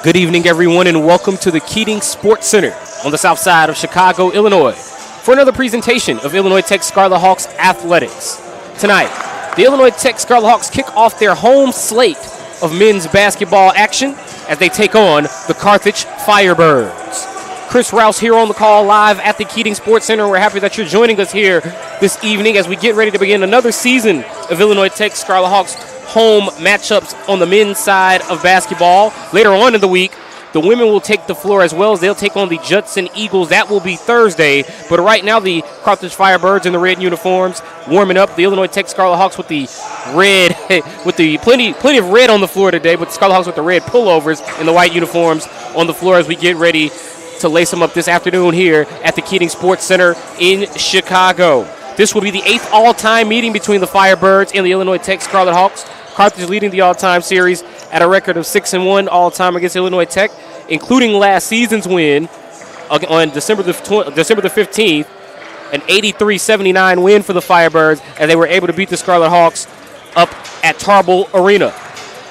Good evening, everyone, and welcome to the Keating Sports Center on the south side of Chicago, Illinois, for another presentation of Illinois Tech Scarlet Hawks athletics. Tonight, the Illinois Tech Scarlet Hawks kick off their home slate of men's basketball action as they take on the Carthage Firebirds. Chris Rouse here on the call live at the Keating Sports Center. We're happy that you're joining us here this evening as we get ready to begin another season of Illinois Tech Scarlet Hawks home matchups on the men's side of basketball. Later on in the week, the women will take the floor as well as they'll take on the Judson Eagles. That will be Thursday. But right now, the Carthage Firebirds in the red uniforms warming up. The Illinois Tech Scarlet Hawks with the red, with the plenty of red on the floor today. But the Scarlet Hawks with the red pullovers and the white uniforms on the floor as we get ready to lace them up this afternoon here at the Keating Sports Center in Chicago. This will be the 8th all-time meeting between the Firebirds and the Illinois Tech Scarlet Hawks. Carthage leading the all-time series at a record of 6-1 all-time against Illinois Tech, including last season's win on December the 15th, an 83-79 win for the Firebirds as they were able to beat the Scarlet Hawks up at Tarble Arena.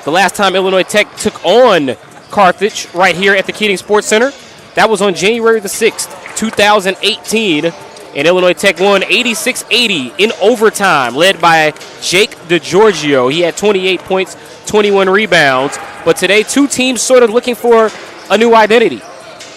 The last time Illinois Tech took on Carthage right here at the Keating Sports Center, that was on January the 6th, 2018. And Illinois Tech won 86-80 in overtime, led by Jake DiGiorgio. He had 28 points, 21 rebounds. But today, two teams sort of looking for a new identity.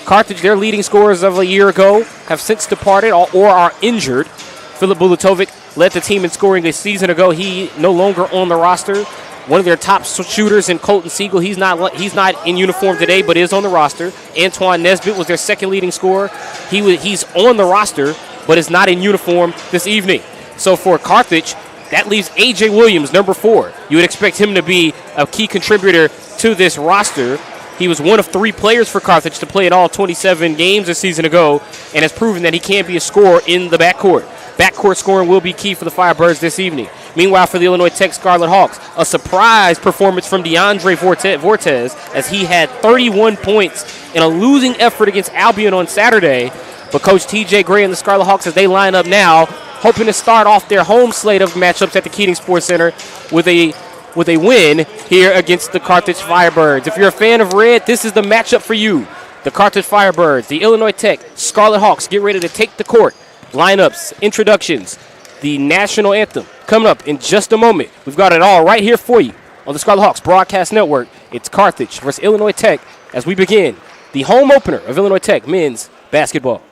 Carthage, their leading scorers of a year ago, have since departed or are injured. Filip Bulatovic led the team in scoring a season ago. He no longer on the roster. One of their top shooters in Colton Siegel, he's not in uniform today, but is on the roster. Antoine Nesbitt was their second leading scorer. He's on the roster, but is not in uniform this evening. So for Carthage, that leaves A.J. Williams, number 4. You would expect him to be a key contributor to this roster. He was one of 3 players for Carthage to play in all 27 games a season ago and has proven that he can be a scorer in the backcourt. Backcourt scoring will be key for the Firebirds this evening. Meanwhile, for the Illinois Tech Scarlet Hawks, a surprise performance from DeAndre Vortez as he had 31 points in a losing effort against Albion on Saturday. But Coach T.J. Gray and the Scarlet Hawks, as they line up now, hoping to start off their home slate of matchups at the Keating Sports Center with a win here against the Carthage Firebirds. If you're a fan of red, this is the matchup for you. The Carthage Firebirds, the Illinois Tech Scarlet Hawks get ready to take the court. Lineups, introductions, the national anthem coming up in just a moment. We've got it all right here for you on the Scarlet Hawks Broadcast Network. It's Carthage versus Illinois Tech as we begin the home opener of Illinois Tech men's basketball.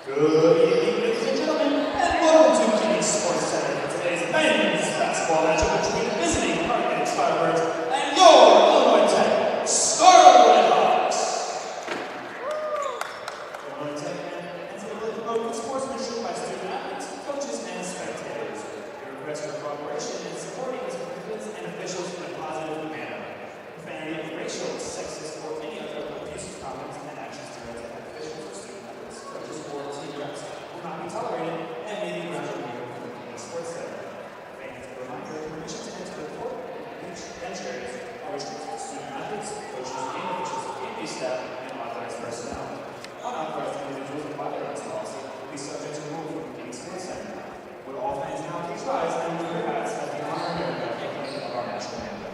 Good evening, ladies and gentlemen, and welcome to Keating Sports Center for today's men's basketball matchup between the visiting Carthage Firebirds and your Illinois Tech Scarlet Hawks. Illinois Tech has a really promoted sportsmanship by student athletes, coaches, and spectators. Your request for cooperation and supporting its participants and officials in a positive manner. Profanity of racial, sexist, or any other abusive comments and actions directed at officials or student athletes, coaches, or team reps will not be tolerated and may be grounded here from the Keating Sports Center. Fans are reminded of permission to enter the court, bench areas, are restricted to student athletes, coaches, and officials, and staff, and authorized personnel. Unauthorized individuals and firearms policy will be subject to removal from the Keating Sports Center. Would all fans now please rise and move their hats as we honor America for the playing of our national anthem.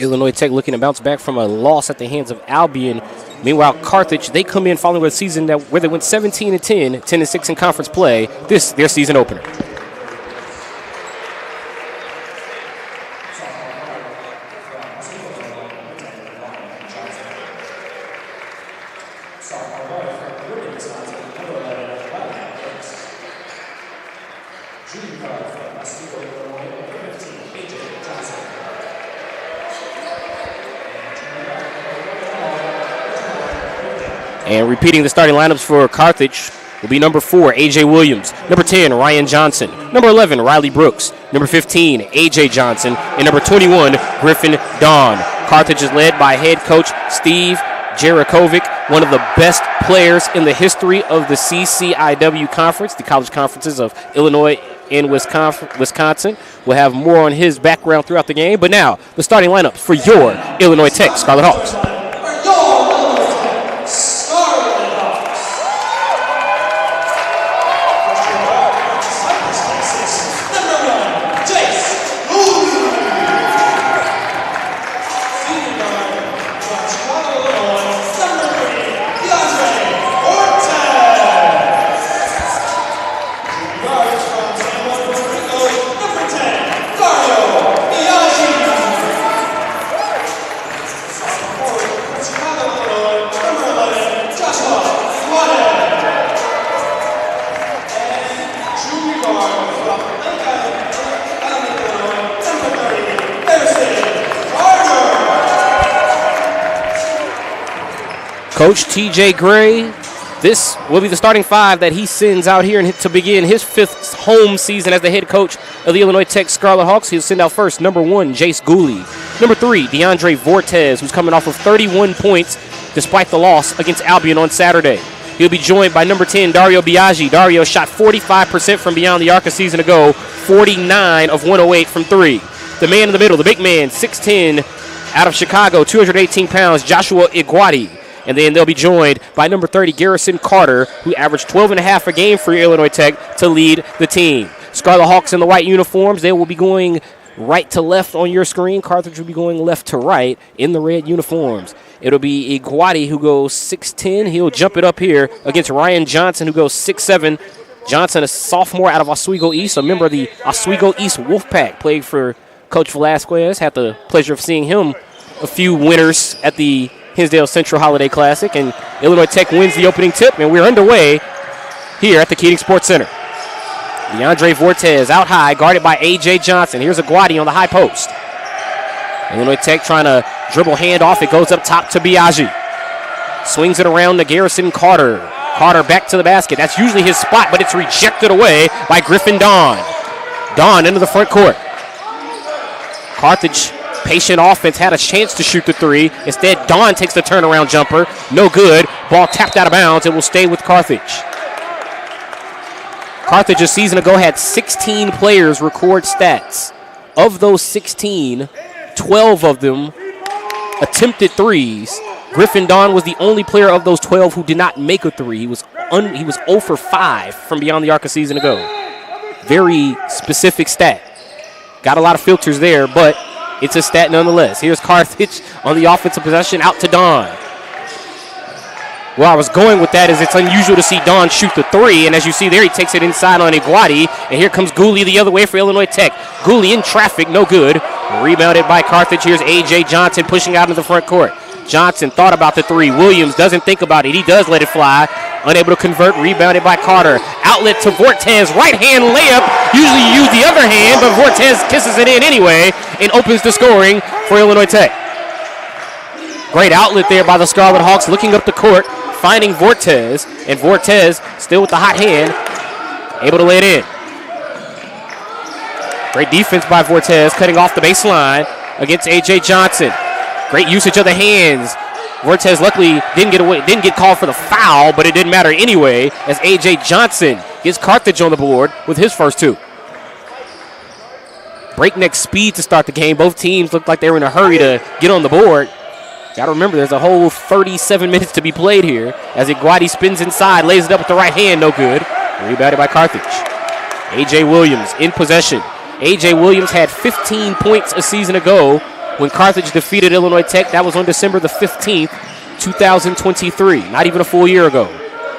Illinois Tech looking to bounce back from a loss at the hands of Albion. Meanwhile, Carthage, they come in following a season where they went 17-10, 10-6 in conference play. This their season opener. And repeating the starting lineups for Carthage will be number 4, A.J. Williams, number 10, Ryan Johnson, number 11, Riley Brooks, number 15, A.J. Johnson, and number 21, Griffin Dawn. Carthage is led by head coach Steve Jarakovic, one of the best players in the history of the CCIW conference, the college conferences of Illinois and Wisconsin. We'll have more on his background throughout the game. But now, the starting lineup for your Illinois Tech Scarlet Hawks. Coach T.J. Gray, this will be the starting 5 that he sends out here to begin his 5th home season as the head coach of the Illinois Tech Scarlet Hawks. He'll send out first number 1, Jace Gooley. Number 3, DeAndre Vortez, who's coming off of 31 points despite the loss against Albion on Saturday. He'll be joined by number 10, Dario Biaggi. Dario shot 45% from beyond the arc a season ago, 49 of 108 from 3. The man in the middle, the big man, 6'10", out of Chicago, 218 pounds, Joshua Iguati. And then they'll be joined by number 30, Garrison Carter, who averaged 12.5 a game for Illinois Tech to lead the team. Scarlet Hawks in the white uniforms, they will be going right to left on your screen. Carthage will be going left to right in the red uniforms. It'll be Iguati, who goes 6'10". He'll jump it up here against Ryan Johnson, who goes 6'7". Johnson, a sophomore out of Oswego East, a member of the Oswego East Wolfpack, played for Coach Velasquez. Had the pleasure of seeing him a few winters at the Hinsdale Central Holiday Classic, and Illinois Tech wins the opening tip, and we're underway here at the Keating Sports Center. DeAndre Vortez out high, guarded by A.J. Johnson. Here's Iguati on the high post. Illinois Tech trying to dribble handoff. It goes up top to Biaggi. Swings it around to Garrison Carter. Carter back to the basket. That's usually his spot, but it's rejected away by Griffin Dawn. Dawn into the front court. Carthage, patient offense, had a chance to shoot the 3. Instead, Dawn takes the turnaround jumper. No good. Ball tapped out of bounds. It will stay with Carthage. Carthage a season ago had 16 players record stats. Of those 16, 12 of them attempted threes. Griffin Dawn was the only player of those 12 who did not make a 3. He was 0 for 5 from beyond the arc a season ago. Very specific stat. Got a lot of filters there, but it's a stat nonetheless. Here's Carthage on the offensive possession, out to Dawn. Where I was going with that is it's unusual to see Dawn shoot the 3, and as you see there, he takes it inside on Iguati, and here comes Gooley the other way for Illinois Tech. Gooley in traffic, no good. Rebounded by Carthage. Here's A.J. Johnson pushing out into the front court. Johnson thought about the 3. Williams doesn't think about it. He does let it fly. Unable to convert. Rebounded by Carter. Outlet to Vortez. Right-hand layup. Usually you use the other hand, but Vortez kisses it in anyway and opens the scoring for Illinois Tech. Great outlet there by the Scarlet Hawks, looking up the court, finding Vortez, and Vortez still with the hot hand, able to lay it in. Great defense by Vortez, cutting off the baseline against A.J. Johnson. Great usage of the hands. Vortez luckily didn't get called for the foul, but it didn't matter anyway, as A.J. Johnson gets Carthage on the board with his first 2. Breakneck speed to start the game. Both teams looked like they were in a hurry to get on the board. Got to remember, there's a whole 37 minutes to be played here as Iguati spins inside, lays it up with the right hand, no good. Rebounded by Carthage. A.J. Williams in possession. A.J. Williams had 15 points a season ago when Carthage defeated Illinois Tech. That was on December the 15th, 2023, not even a full year ago.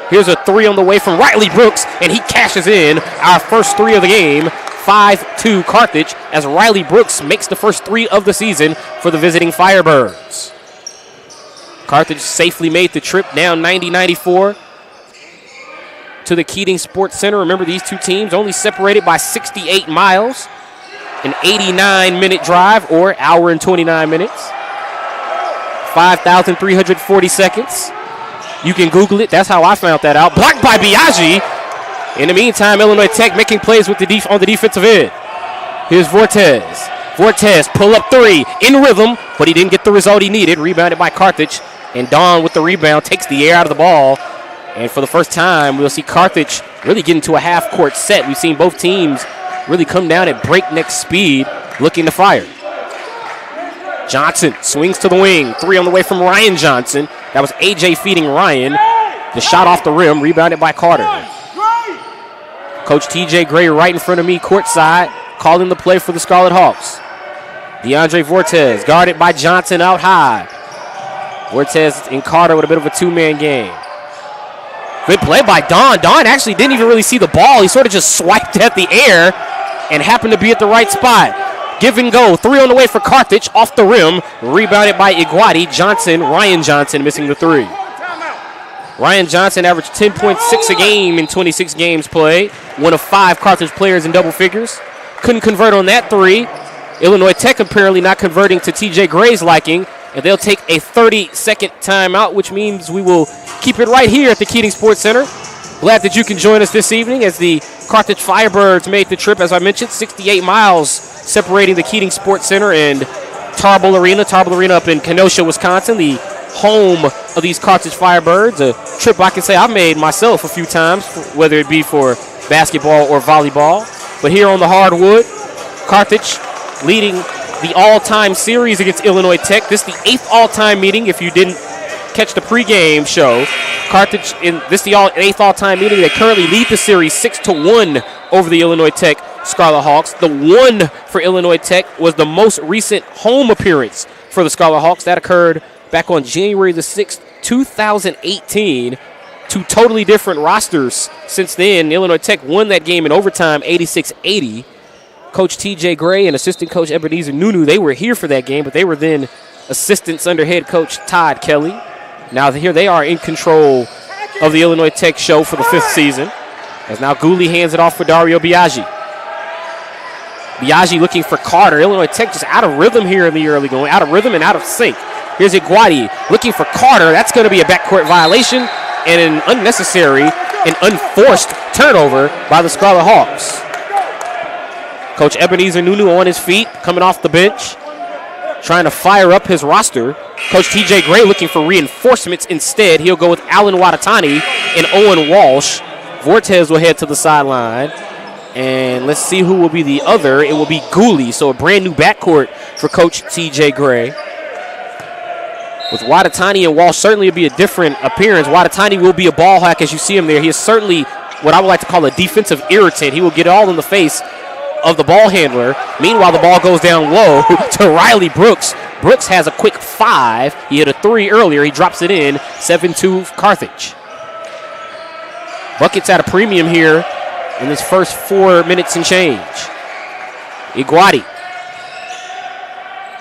Here's a three on the way from Riley Brooks, and he cashes in our first three of the game, 5-2 Carthage, as Riley Brooks makes the first three of the season for the visiting Firebirds. Carthage safely made the trip down 90-94 to the Keating Sports Center. Remember, these two teams only separated by 68 miles, an 89-minute drive, or hour and 29 minutes, 5,340 seconds. You can Google it. That's how I found that out. Blocked by Biaggi. In the meantime, Illinois Tech making plays with on the defensive end. Here's Vortez. Vortez, pull up three, in rhythm, but he didn't get the result he needed. Rebounded by Carthage, and Don with the rebound takes the air out of the ball. And for the first time, we'll see Carthage really get into a half-court set. We've seen both teams really come down at breakneck speed, looking to fire. Johnson swings to the wing. Three on the way from Ryan Johnson. That was A.J. feeding Ryan. The shot off the rim, rebounded by Carter. Coach T.J. Gray right in front of me, courtside, calling the play for the Scarlet Hawks. DeAndre Vortez, guarded by Johnson out high. Vortez and Carter with a bit of a two-man game. Good play by Don. Don actually didn't even really see the ball. He sort of just swiped at the air and happened to be at the right spot. Give and go. Three on the way for Carthage. Off the rim. Rebounded by Iguati. Johnson, Ryan Johnson missing the three. Ryan Johnson averaged 10.6 a game in 26 games played. One of 5 Carthage players in double figures. Couldn't convert on that three. Illinois Tech apparently not converting to T.J. Gray's liking. And they'll take a 30-second timeout, which means we will keep it right here at the Keating Sports Center. Glad that you can join us this evening as the Carthage Firebirds made the trip, as I mentioned, 68 miles separating the Keating Sports Center and Tarble Arena. Tarble Arena up in Kenosha, Wisconsin, the home of these Carthage Firebirds. A trip I can say I've made myself a few times, whether it be for basketball or volleyball. But here on the hardwood, Carthage leading the all-time series against Illinois Tech. This is the 8th all-time meeting. If you didn't catch the pregame show, Carthage this is the 8th all-time meeting. They currently lead the series 6-1 over the Illinois Tech Scarlet Hawks. The one for Illinois Tech was the most recent home appearance for the Scarlet Hawks. That occurred back on January the 6th, 2018. Two totally different rosters since then. Illinois Tech won that game in overtime, 86-80. Coach T.J. Gray and assistant coach Ebenezer Nunu, they were here for that game, but they were then assistants under head coach Todd Kelly. Now here they are in control of the Illinois Tech show for the 5th season. As now Gooley hands it off for Dario Biaggi. Biaggi looking for Carter. Illinois Tech just out of rhythm here in the early going, out of rhythm and out of sync. Here's Iguati looking for Carter. That's going to be a backcourt violation and an unnecessary and unforced turnover by the Scarlet Hawks. Coach Ebenezer Nunu on his feet, coming off the bench, trying to fire up his roster. Coach T.J. Gray looking for reinforcements instead. He'll go with Alan Watatani and Owen Walsh. Vortez will head to the sideline. And let's see who will be the other. It will be Gooley, so a brand new backcourt for Coach T.J. Gray. With Watatani and Walsh, certainly will be a different appearance. Watatani will be a ball hawk as you see him there. He is certainly what I would like to call a defensive irritant. He will get all in the face of the ball handler. Meanwhile, the ball goes down low to Riley Brooks. Brooks has a quick 5. He hit a 3 earlier. He drops it in. 7-2 Carthage. Buckets at a premium here in this first 4 minutes and change. Iguati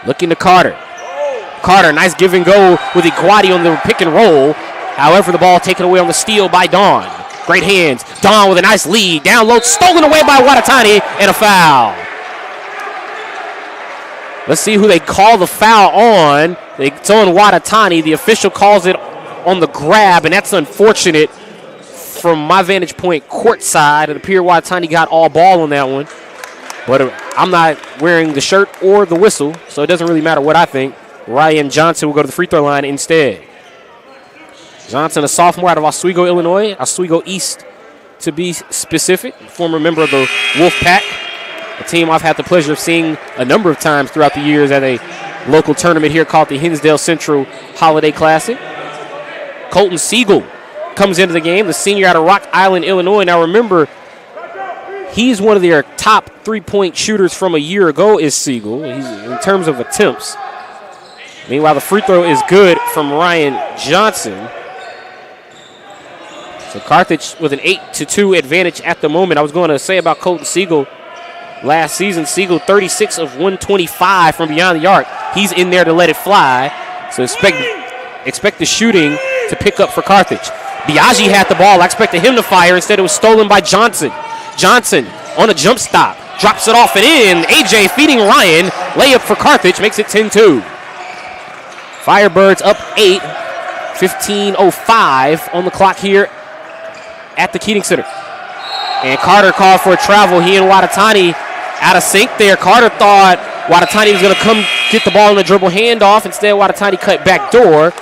looking to Carter. Carter, nice give and go with Iguati on the pick and roll. However, the ball taken away on the steal by Don. Great hands. Don with a nice lead. Down low, stolen away by Watatani, and a foul. Let's see who they call the foul on. It's on Watatani. The official calls it on the grab, and that's unfortunate from my vantage point courtside. It appeared Watatani got all ball on that one. But I'm not wearing the shirt or the whistle, so it doesn't really matter what I think. Ryan Johnson will go to the free throw line instead. Johnson, a sophomore out of Oswego, Illinois. Oswego East, to be specific. Former member of the Wolf Pack, a team I've had the pleasure of seeing a number of times throughout the years at a local tournament here called the Hinsdale Central Holiday Classic. Colton Siegel comes into the game, the senior out of Rock Island, Illinois. Now remember, He's one of their top three-point shooters from a year ago is Siegel, in terms of attempts. Meanwhile, the free throw is good from Ryan Johnson. So Carthage with an 8-2 advantage at the moment. I was going to say about Colton Siegel last season. Siegel 36 of 125 from beyond the arc. He's in there to let it fly. So expect the shooting to pick up for Carthage. Biaggi had the ball. I expected him to fire. Instead, it was stolen by Johnson. Johnson on a jump stop. Drops it off and in. AJ feeding Ryan. Layup for Carthage. Makes it 10-2. Firebirds up 8. 15:05 on the clock here at the Keating Center. And Carter called for a travel. He and Watatani out of sync there. Carter thought Watatani was going to come get the ball in the dribble handoff. Instead, Watatani cut back door.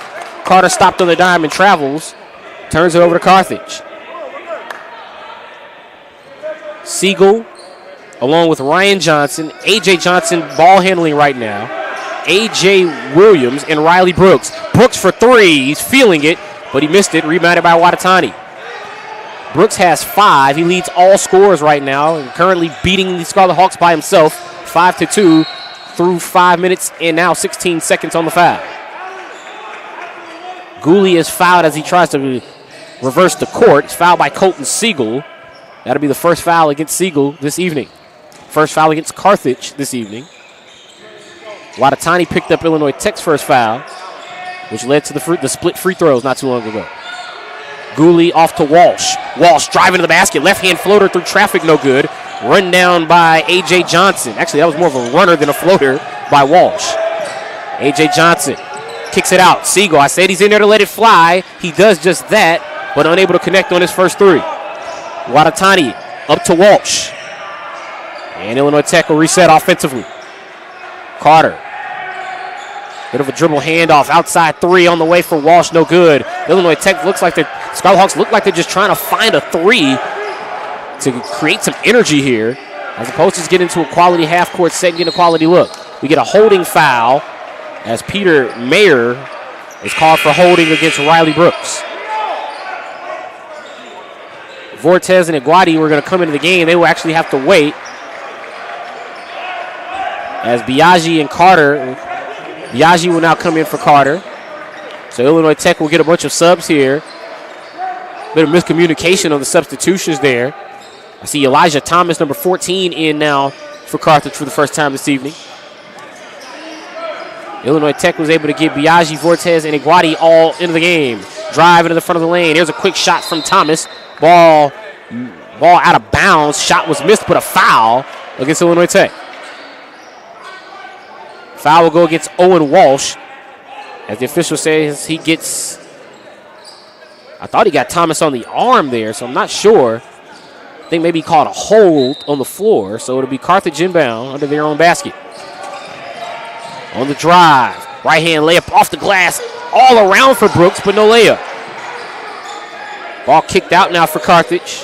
Carter stopped on the dime and travels. Turns it over to Carthage. Siegel, along with Ryan Johnson, A.J. Johnson ball handling right now. A.J. Williams and Riley Brooks. Brooks for three. He's feeling it, but he missed it. Rebounded by Watatani. Brooks has 5. He leads all scorers right now and currently beating the Scarlet Hawks by himself 5-2 through 5 minutes and now 16 seconds on the foul. Gooley is fouled as he tries to reverse the court. It's fouled by Colton Siegel. That'll be the first foul against Siegel this evening. First foul against Carthage this evening. Watatani picked up Illinois Tech's first foul, which led to the split free throws not too long ago. Gooley off to Walsh. Walsh driving to the basket. Left-hand floater through traffic, no good. Run down by A.J. Johnson. Actually, that was more of a runner than a floater by Walsh. A.J. Johnson kicks it out. Siegel, I said he's in there to let it fly. He does just that, but unable to connect on his first three. Watatani up to Walsh. And Illinois Tech will reset offensively. Carter. Bit of a dribble handoff. Outside three on the way for Walsh. No good. Illinois Tech looks like Scarlet Hawks look like they're just trying to find a three to create some energy here, as opposed to just get into a quality half-court set and get a quality look. We get a holding foul as Peter Mayer is called for holding against Riley Brooks. Vortez and Iguati were going to come into the game. They will actually have to wait as Biaggi and Carter. Biaggi will now come in for Carter. So Illinois Tech will get a bunch of subs here. Bit of miscommunication on the substitutions there. I see Elijah Thomas, number 14, in now for Carthage for the first time this evening. Illinois Tech was able to get Biaggi, Vortez, and Iguati all into the game. Drive into the front of the lane. Here's a quick shot from Thomas. Ball out of bounds. Shot was missed, but a foul against Illinois Tech. Foul will go against Owen Walsh. As the official says, he gets... I thought he got Thomas on the arm there, so I'm not sure. I think maybe he caught a hold on the floor, so it'll be Carthage inbound under their own basket. On the drive. Right-hand layup off the glass. All around for Brooks, but no layup. Ball kicked out now for Carthage.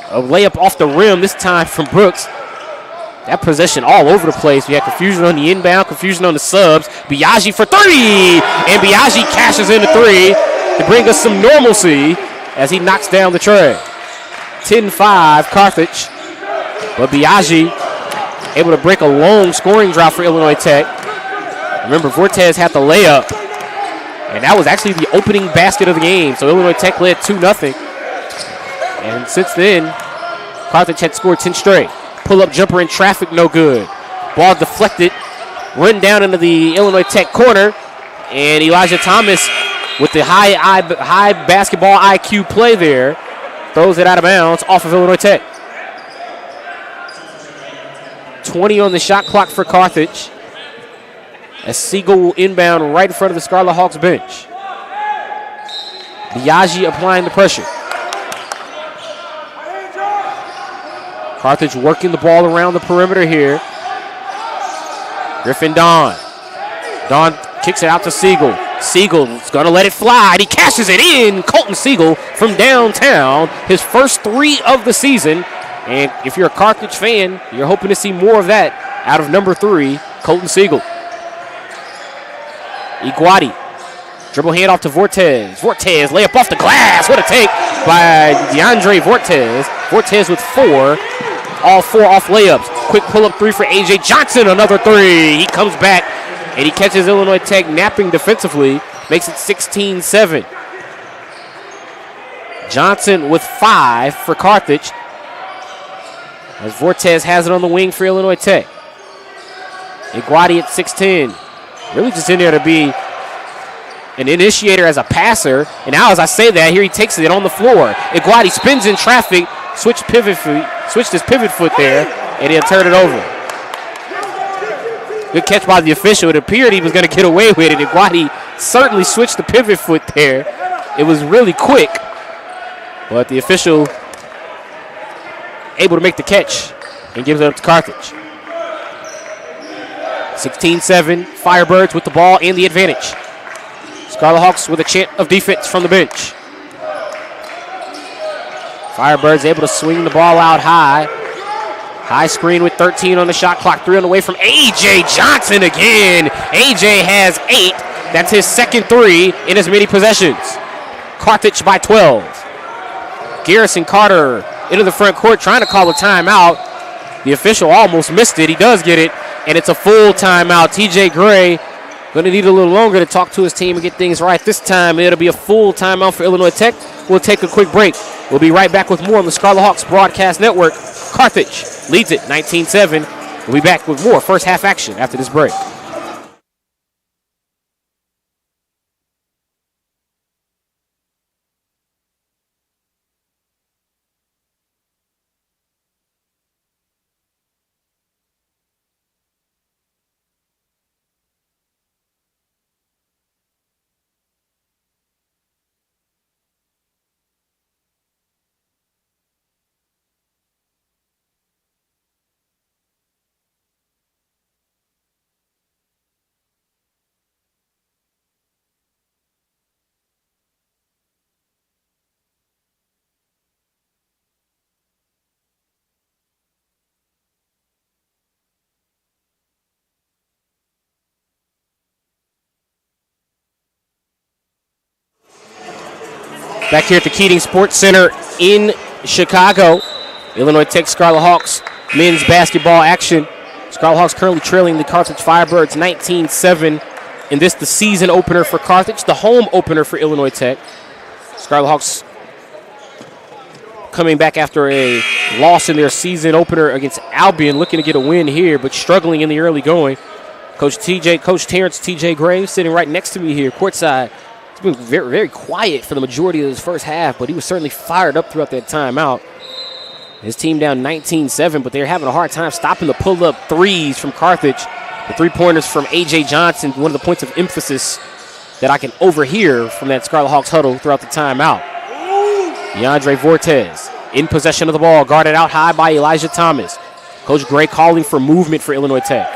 A layup off the rim, this time from Brooks. That possession all over the place. We had confusion on the inbound, confusion on the subs. Biaggi for three! And Biaggi cashes in the three to bring us some normalcy as he knocks down the tray. 10-5 Carthage. But Biaggi able to break a long scoring drought for Illinois Tech. Remember, Vortez had the layup. And that was actually the opening basket of the game. So Illinois Tech led 2-0. And since then, Carthage had scored 10 straight. Pull-up jumper in traffic, no good. Ball deflected, run down into the Illinois Tech corner, and Elijah Thomas with the high basketball IQ play there throws it out of bounds off of Illinois Tech. 20 on the shot clock for Carthage as Siegel will inbound right in front of the Scarlet Hawks bench. Biaggi applying the pressure. Carthage working the ball around the perimeter here. Griffin Don. Don kicks it out to Siegel. Siegel's going to let it fly, and he cashes it in. Colton Siegel from downtown. His first three of the season. And if you're a Carthage fan, you're hoping to see more of that out of number 3, Colton Siegel. Iguati Dribble handoff to Vortez. Vortez layup off the glass. What a take by DeAndre Vortez. Vortez with 4. All 4 off layups. Quick pull-up 3 for A.J. Johnson. Another 3. He comes back, and he catches Illinois Tech napping defensively. Makes it 16-7. Johnson with 5 for Carthage, as Vortez has it on the wing for Illinois Tech. Iguati at 6'10". Really just in there to be an initiator as a passer. And now as I say that, here he takes it on the floor. Iguati spins in traffic, switched his pivot foot there, and he'll turn it over. Good catch by the official. It appeared he was going to get away with it. Iguati certainly switched the pivot foot there. It was really quick, but the official able to make the catch and gives it up to Carthage. 16-7, Firebirds with the ball and the advantage. Scarlet Hawks with a chant of defense from the bench. Firebirds able to swing the ball out high. High screen with 13 on the shot clock. 3 on the way from A.J. Johnson again. A.J. has 8. That's his second 3 in as many possessions. Carthage by 12. Garrison Carter into the front court trying to call a timeout. The official almost missed it. He does get it, and it's a full timeout. T.J. Gray going to need a little longer to talk to his team and get things right. This time it'll be a full timeout for Illinois Tech. We'll take a quick break. We'll be right back with more on the Scarlet Hawks Broadcast Network. Carthage leads it 19-7. We'll be back with more first half action after this break. Back here at the Keating Sports Center in Chicago, Illinois Tech Scarlet Hawks men's basketball action. Scarlet Hawks currently trailing the Carthage Firebirds 19-7. In this, the season opener for Carthage, the home opener for Illinois Tech. Scarlet Hawks coming back after a loss in their season opener against Albion, looking to get a win here, but struggling in the early going. Coach Terrence T.J. Gray sitting right next to me here, courtside. It's been very, very quiet for the majority of his first half, but he was certainly fired up throughout that timeout. His team down 19-7, but they're having a hard time stopping the pull-up threes from Carthage. The three-pointers from A.J. Johnson, one of the points of emphasis that I can overhear from that Scarlet Hawks huddle throughout the timeout. DeAndre Vortez in possession of the ball, guarded out high by Elijah Thomas. Coach Gray calling for movement for Illinois Tech.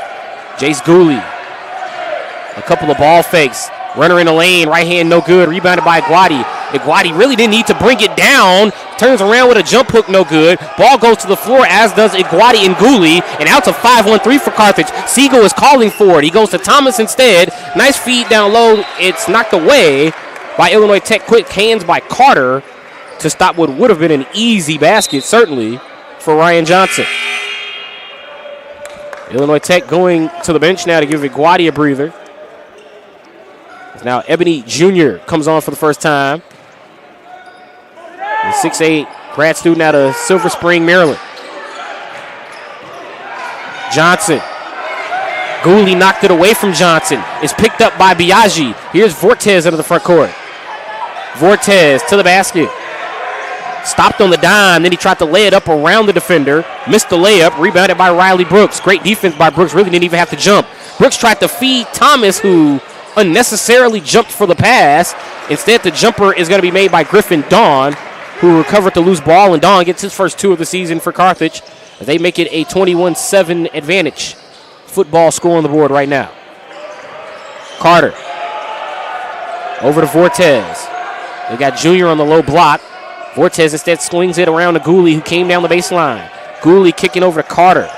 Jace Gooley, a couple of ball fakes. Runner in the lane, right hand no good, rebounded by Iguati. Iguati really didn't need to bring it down. Turns around with a jump hook, no good. Ball goes to the floor, as does Iguati and Gooley. And out to 5-1-3 for Carthage. Siegel is calling for it. He goes to Thomas instead. Nice feed down low. It's knocked away by Illinois Tech. Quick hands by Carter to stop what would have been an easy basket, certainly, for Ryan Johnson. Illinois Tech going to the bench now to give Iguati a breather. Now Ebony Jr. comes on for the first time. The 6'8" grad student out of Silver Spring, Maryland. Johnson. Gooley knocked it away from Johnson. It's picked up by Biaggi. Here's Vortez into the front court. Vortez to the basket. Stopped on the dime. Then he tried to lay it up around the defender. Missed the layup. Rebounded by Riley Brooks. Great defense by Brooks. Really didn't even have to jump. Brooks tried to feed Thomas, who unnecessarily jumped for the pass. Instead, the jumper is going to be made by Griffin Dawn, who recovered the loose ball, and Dawn gets his first 2 of the season for Carthage. They make it a 21-7 advantage. Football score on the board right now. Carter over to Vortez. They got Junior on the low block. Vortez instead swings it around to Gooley, who came down the baseline. Gooley kicking over to Carter.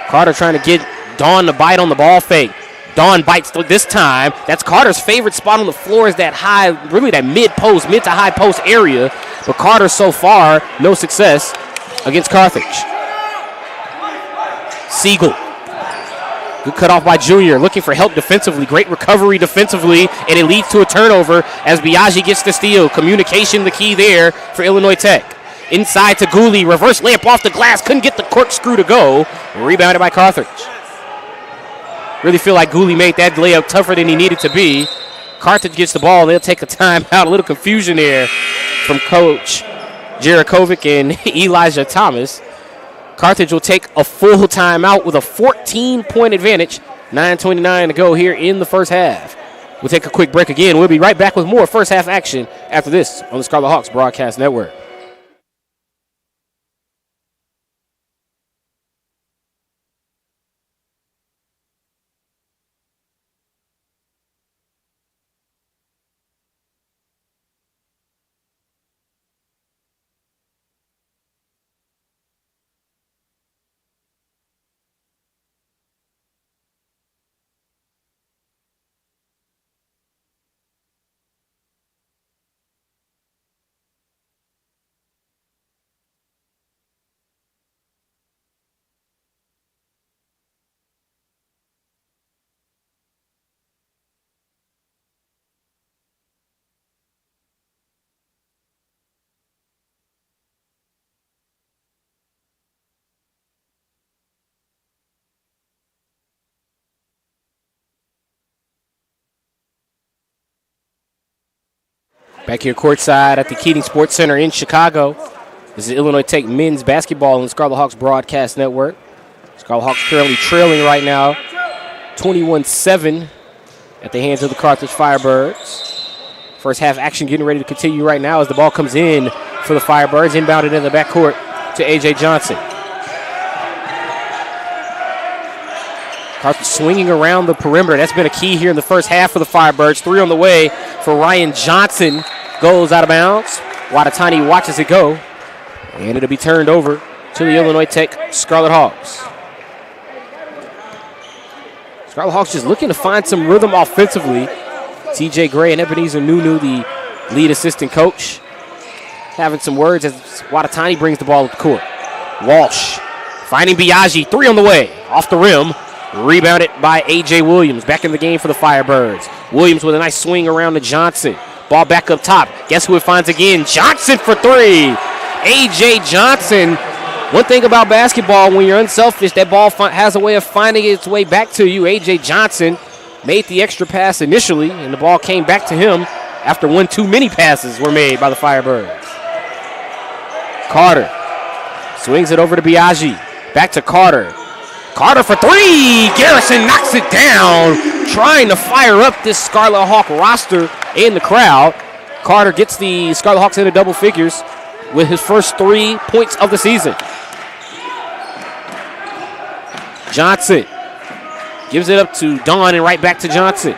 Carter trying to get Dawn to bite on the ball fake. Dawn bites this time. That's Carter's favorite spot on the floor, is that high, really that mid to high post area. But Carter so far, no success against Carthage. Siegel. Good cutoff by Junior, looking for help defensively. Great recovery defensively, and it leads to a turnover as Biaggi gets the steal. Communication the key there for Illinois Tech. Inside to Gooley, reverse layup off the glass. Couldn't get the corkscrew to go. Rebounded by Carthage. Really feel like Gooley made that layup tougher than he needed to be. Carthage gets the ball, and they'll take a timeout. A little confusion there from Coach Jarakovic and Elijah Thomas. Carthage will take a full timeout with a 14-point advantage. 9:29 to go here in the first half. We'll take a quick break again. We'll be right back with more first half action after this on the Scarlet Hawks Broadcast Network. Back here courtside at the Keating Sports Center in Chicago. This is Illinois Tech men's basketball on the Scarlet Hawks Broadcast Network. Scarlet Hawks currently trailing right now 21-7 at the hands of the Carthage Firebirds. First half action getting ready to continue right now as the ball comes in for the Firebirds. Inbounded in the backcourt to A.J. Johnson. Carthage swinging around the perimeter. That's been a key here in the first half for the Firebirds. 3 on the way for Ryan Johnson. Goes out of bounds. Watatani watches it go. And it'll be turned over to the Illinois Tech Scarlet Hawks. Scarlet Hawks just looking to find some rhythm offensively. TJ Gray and Ebenezer Nunu, the lead assistant coach, having some words as Watatani brings the ball up the court. Walsh finding Biaggi. 3 on the way. Off the rim. Rebounded by A.J. Williams. Back in the game for the Firebirds. Williams with a nice swing around to Johnson. Ball back up top. Guess who it finds again? Johnson for 3. A.J. Johnson. One thing about basketball, when you're unselfish, that ball has a way of finding its way back to you. A.J. Johnson made the extra pass initially, and the ball came back to him after one too many passes were made by the Firebirds. Carter swings it over to Biaggi. Back to Carter. Carter for 3. Garrison knocks it down, trying to fire up this Scarlet Hawk roster in the crowd. Carter gets the Scarlet Hawks into double figures with his first 3 points of the season. Johnson gives it up to Dawn and right back to Johnson.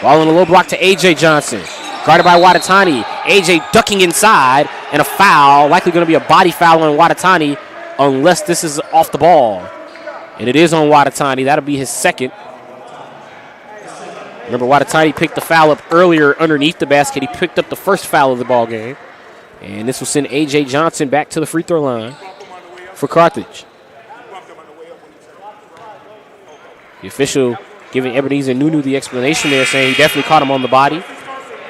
Ball in a low block to A.J. Johnson. Guarded by Watatani. A.J. ducking inside, and a foul. Likely going to be a body foul on Watatani unless this is off the ball. And it is on Watatani. That'll be his second. Remember, Watatani picked the foul up earlier underneath the basket. He picked up the first foul of the ball game. And this will send A.J. Johnson back to the free throw line for Carthage. The official giving Ebenezer Nunu the explanation there, saying he definitely caught him on the body.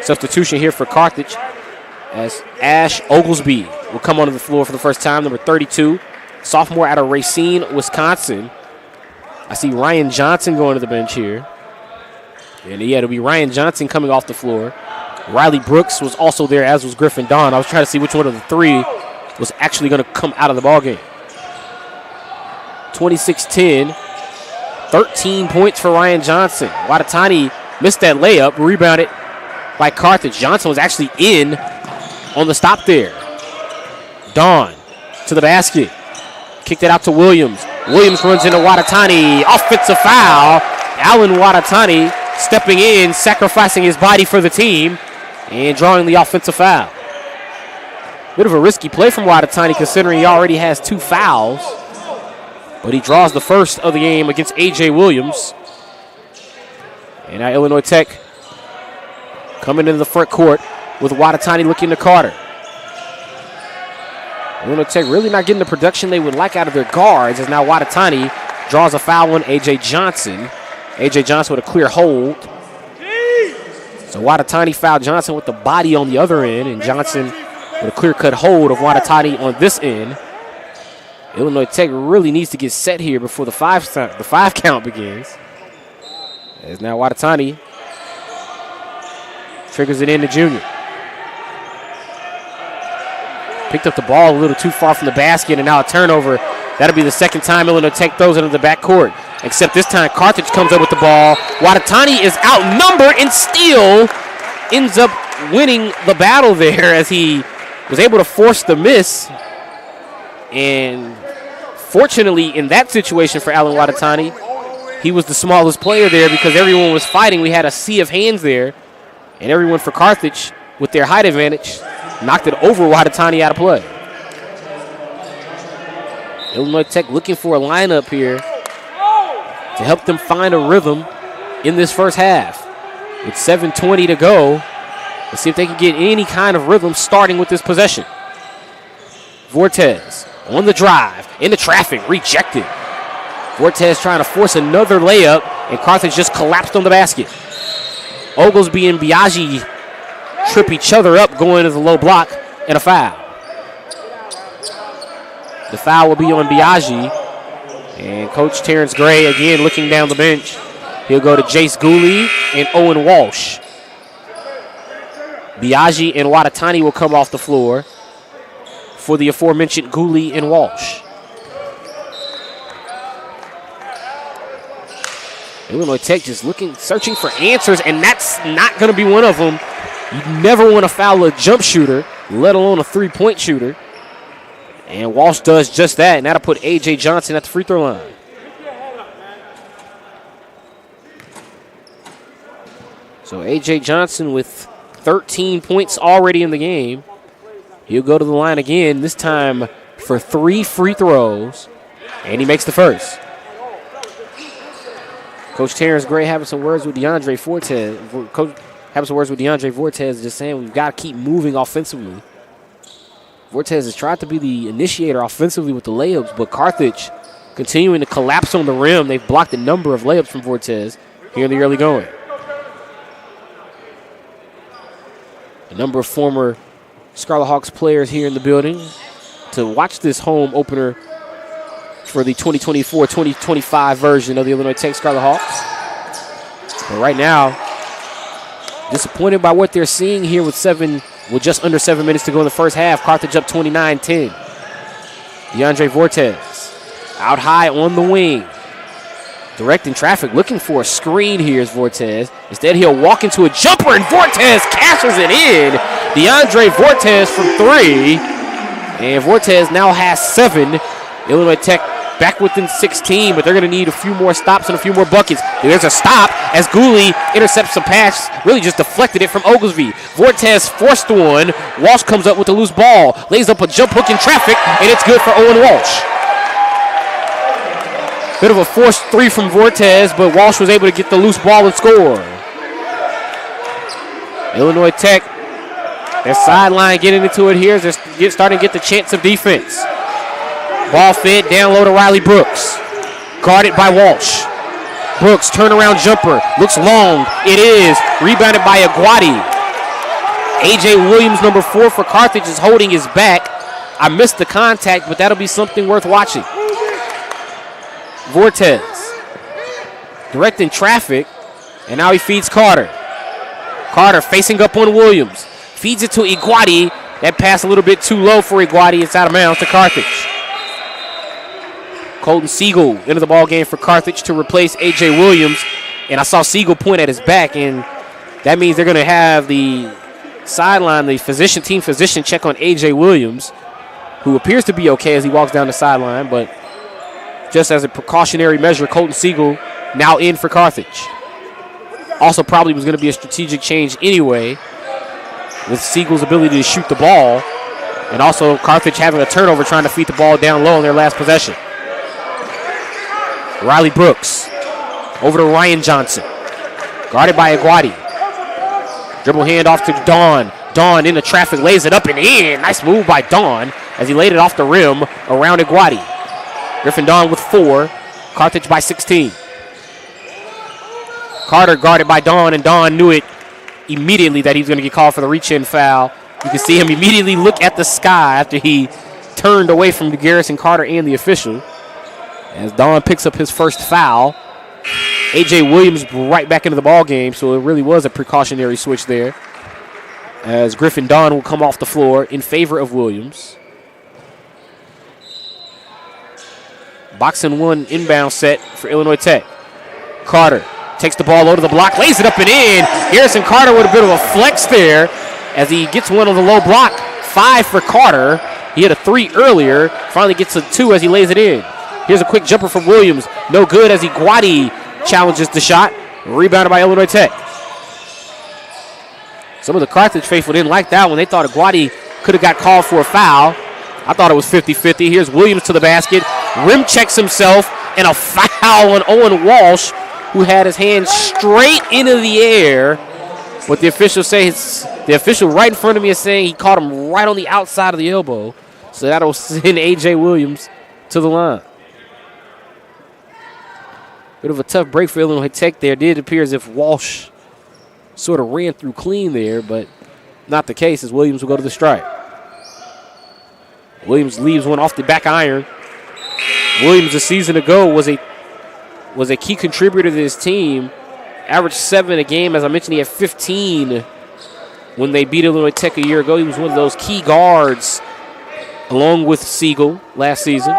Substitution here for Carthage as Ash Oglesby will come onto the floor for the first time, number 32. Sophomore out of Racine, Wisconsin. I see Ryan Johnson going to the bench here. And yeah, it'll be Ryan Johnson coming off the floor. Riley Brooks was also there, as was Griffin Dawn. I was trying to see which one of the 3 was actually going to come out of the ballgame. 26-10. 13 points for Ryan Johnson. Watatani missed that layup, rebounded by Carthage. Johnson was actually in on the stop there. Dawn to the basket. Kicked it out to Williams. Williams runs into Watatani. Offensive foul. Alan Watatani stepping in, sacrificing his body for the team, and drawing the offensive foul. Bit of a risky play from Watatani considering he already has 2 fouls. But he draws the first of the game against A.J. Williams. And now Illinois Tech coming into the front court with Watatani looking to Carter. Illinois Tech really not getting the production they would like out of their guards, as now Watatani draws a foul on A.J. Johnson. A.J. Johnson with a clear hold. So Watatani fouled Johnson with the body on the other end, and Johnson with a clear-cut hold of Watatani on this end. Illinois Tech really needs to get set here before the five count begins. As now Watatani triggers it in to Junior. Picked up the ball a little too far from the basket, and now a turnover. That'll be the second time Illinois Tech throws it into the backcourt. Except this time Carthage comes up with the ball. Watatani is outnumbered and still ends up winning the battle there, as he was able to force the miss. And fortunately in that situation for Alan Watatani, he was the smallest player there because everyone was fighting. We had a sea of hands there. And everyone for Carthage, with their height advantage, knocked it over Watatani out of play. Illinois Tech looking for a lineup here to help them find a rhythm in this first half. With 7:20 to go, let's see if they can get any kind of rhythm starting with this possession. Vortez on the drive, into traffic, rejected. Vortez trying to force another layup, and Carthage just collapsed on the basket. Oglesby and Biaggi trip each other up going as a low block, and a foul. The foul will be on Biaggi. And Coach Terrence Gray again looking down the bench. He'll go to Jace Gooley and Owen Walsh. Biaggi and Watatani will come off the floor for the aforementioned Gooley and Walsh. Illinois Tech just searching for answers, and that's not going to be one of them. You never want to foul a jump shooter, let alone a three-point shooter. And Walsh does just that, and that'll put A.J. Johnson at the free throw line. So A.J. Johnson with 13 points already in the game. He'll go to the line again, this time for 3 free throws, and he makes the first. Coach Terrence Gray having some words with DeAndre Vortez, just saying we've got to keep moving offensively. Vortez has tried to be the initiator offensively with the layups, but Carthage continuing to collapse on the rim. They've blocked a number of layups from Vortez here in the early going. A number of former Scarlet Hawks players here in the building to watch this home opener for the 2024-2025 version of the Illinois Tech Scarlet Hawks. But right now, disappointed by what they're seeing here with just under 7 minutes to go in the first half. Carthage up 29-10. DeAndre Vortez out high on the wing. Directing traffic, looking for a screen here is Vortez. Instead, he'll walk into a jumper, and Vortez cashes it in. DeAndre Vortez from 3. And Vortez now has 7. Illinois Tech back within 16, but they're going to need a few more stops and a few more buckets. There's a stop as Gooley intercepts a pass, really just deflected it from Oglesby. Vortez forced one. Walsh comes up with the loose ball, lays up a jump hook in traffic, and it's good for Owen Walsh. Bit of a forced 3 from Vortez, but Walsh was able to get the loose ball and score. Illinois Tech, their sideline getting into it here. They're starting to get the chance of defense. Ball fed down low to Riley Brooks. Guarded by Walsh. Brooks, turnaround jumper, looks long. It is rebounded by Aguati. A.J. Williams, number 4 for Carthage, is holding his back. I missed the contact, but that'll be something worth watching. Vortez directing traffic, and now he feeds Carter. Carter facing up on Williams. Feeds it to Aguati. That pass a little bit too low for Aguati. It's out of bounds to Carthage. Colton Siegel into the ball game for Carthage to replace A.J. Williams. And I saw Siegel point at his back, and that means they're going to have the sideline, the team physician check on A.J. Williams, who appears to be okay as he walks down the sideline. But just as a precautionary measure, Colton Siegel now in for Carthage. Also probably was going to be a strategic change anyway, with Siegel's ability to shoot the ball, and also Carthage having a turnover trying to feed the ball down low on their last possession. Riley Brooks. Over to Ryan Johnson. Guarded by Aguadi. Dribble handoff to Dawn. Dawn into traffic, lays it up and in. Nice move by Dawn as he laid it off the rim around Aguadi. Griffin Dawn with 4. Carthage by 16. Carter guarded by Dawn, and Dawn knew it immediately that he was going to get called for the reach-in foul. You can see him immediately look at the sky after he turned away from Garrison Carter and the official. As Dawn picks up his first foul. A.J. Williams right back into the ball game, so it really was a precautionary switch there. As Griffin Dawn will come off the floor in favor of Williams. Boxing 1 inbound set for Illinois Tech. Carter takes the ball over the block, lays it up and in. Garrison Carter with a bit of a flex there as he gets one on the low block. 5 for Carter. He had a 3 earlier. Finally gets a 2 as he lays it in. Here's a quick jumper from Williams. No good as Aguadi challenges the shot. Rebounded by Illinois Tech. Some of the Carthage faithful didn't like that one. They thought Aguadi could have got called for a foul. I thought it was 50-50. Here's Williams to the basket. Rim checks himself, and a foul on Owen Walsh, who had his hand straight into the air. What the official right in front of me is saying he caught him right on the outside of the elbow. So that'll send A.J. Williams to the line. Bit of a tough break for Illinois Tech there. It did appear as if Walsh sort of ran through clean there, but not the case as Williams will go to the stripe. Williams leaves one off the back iron. Williams a season ago was a key contributor to this team. Averaged 7 a game. As I mentioned, he had 15 when they beat Illinois Tech a year ago. He was one of those key guards along with Siegel last season.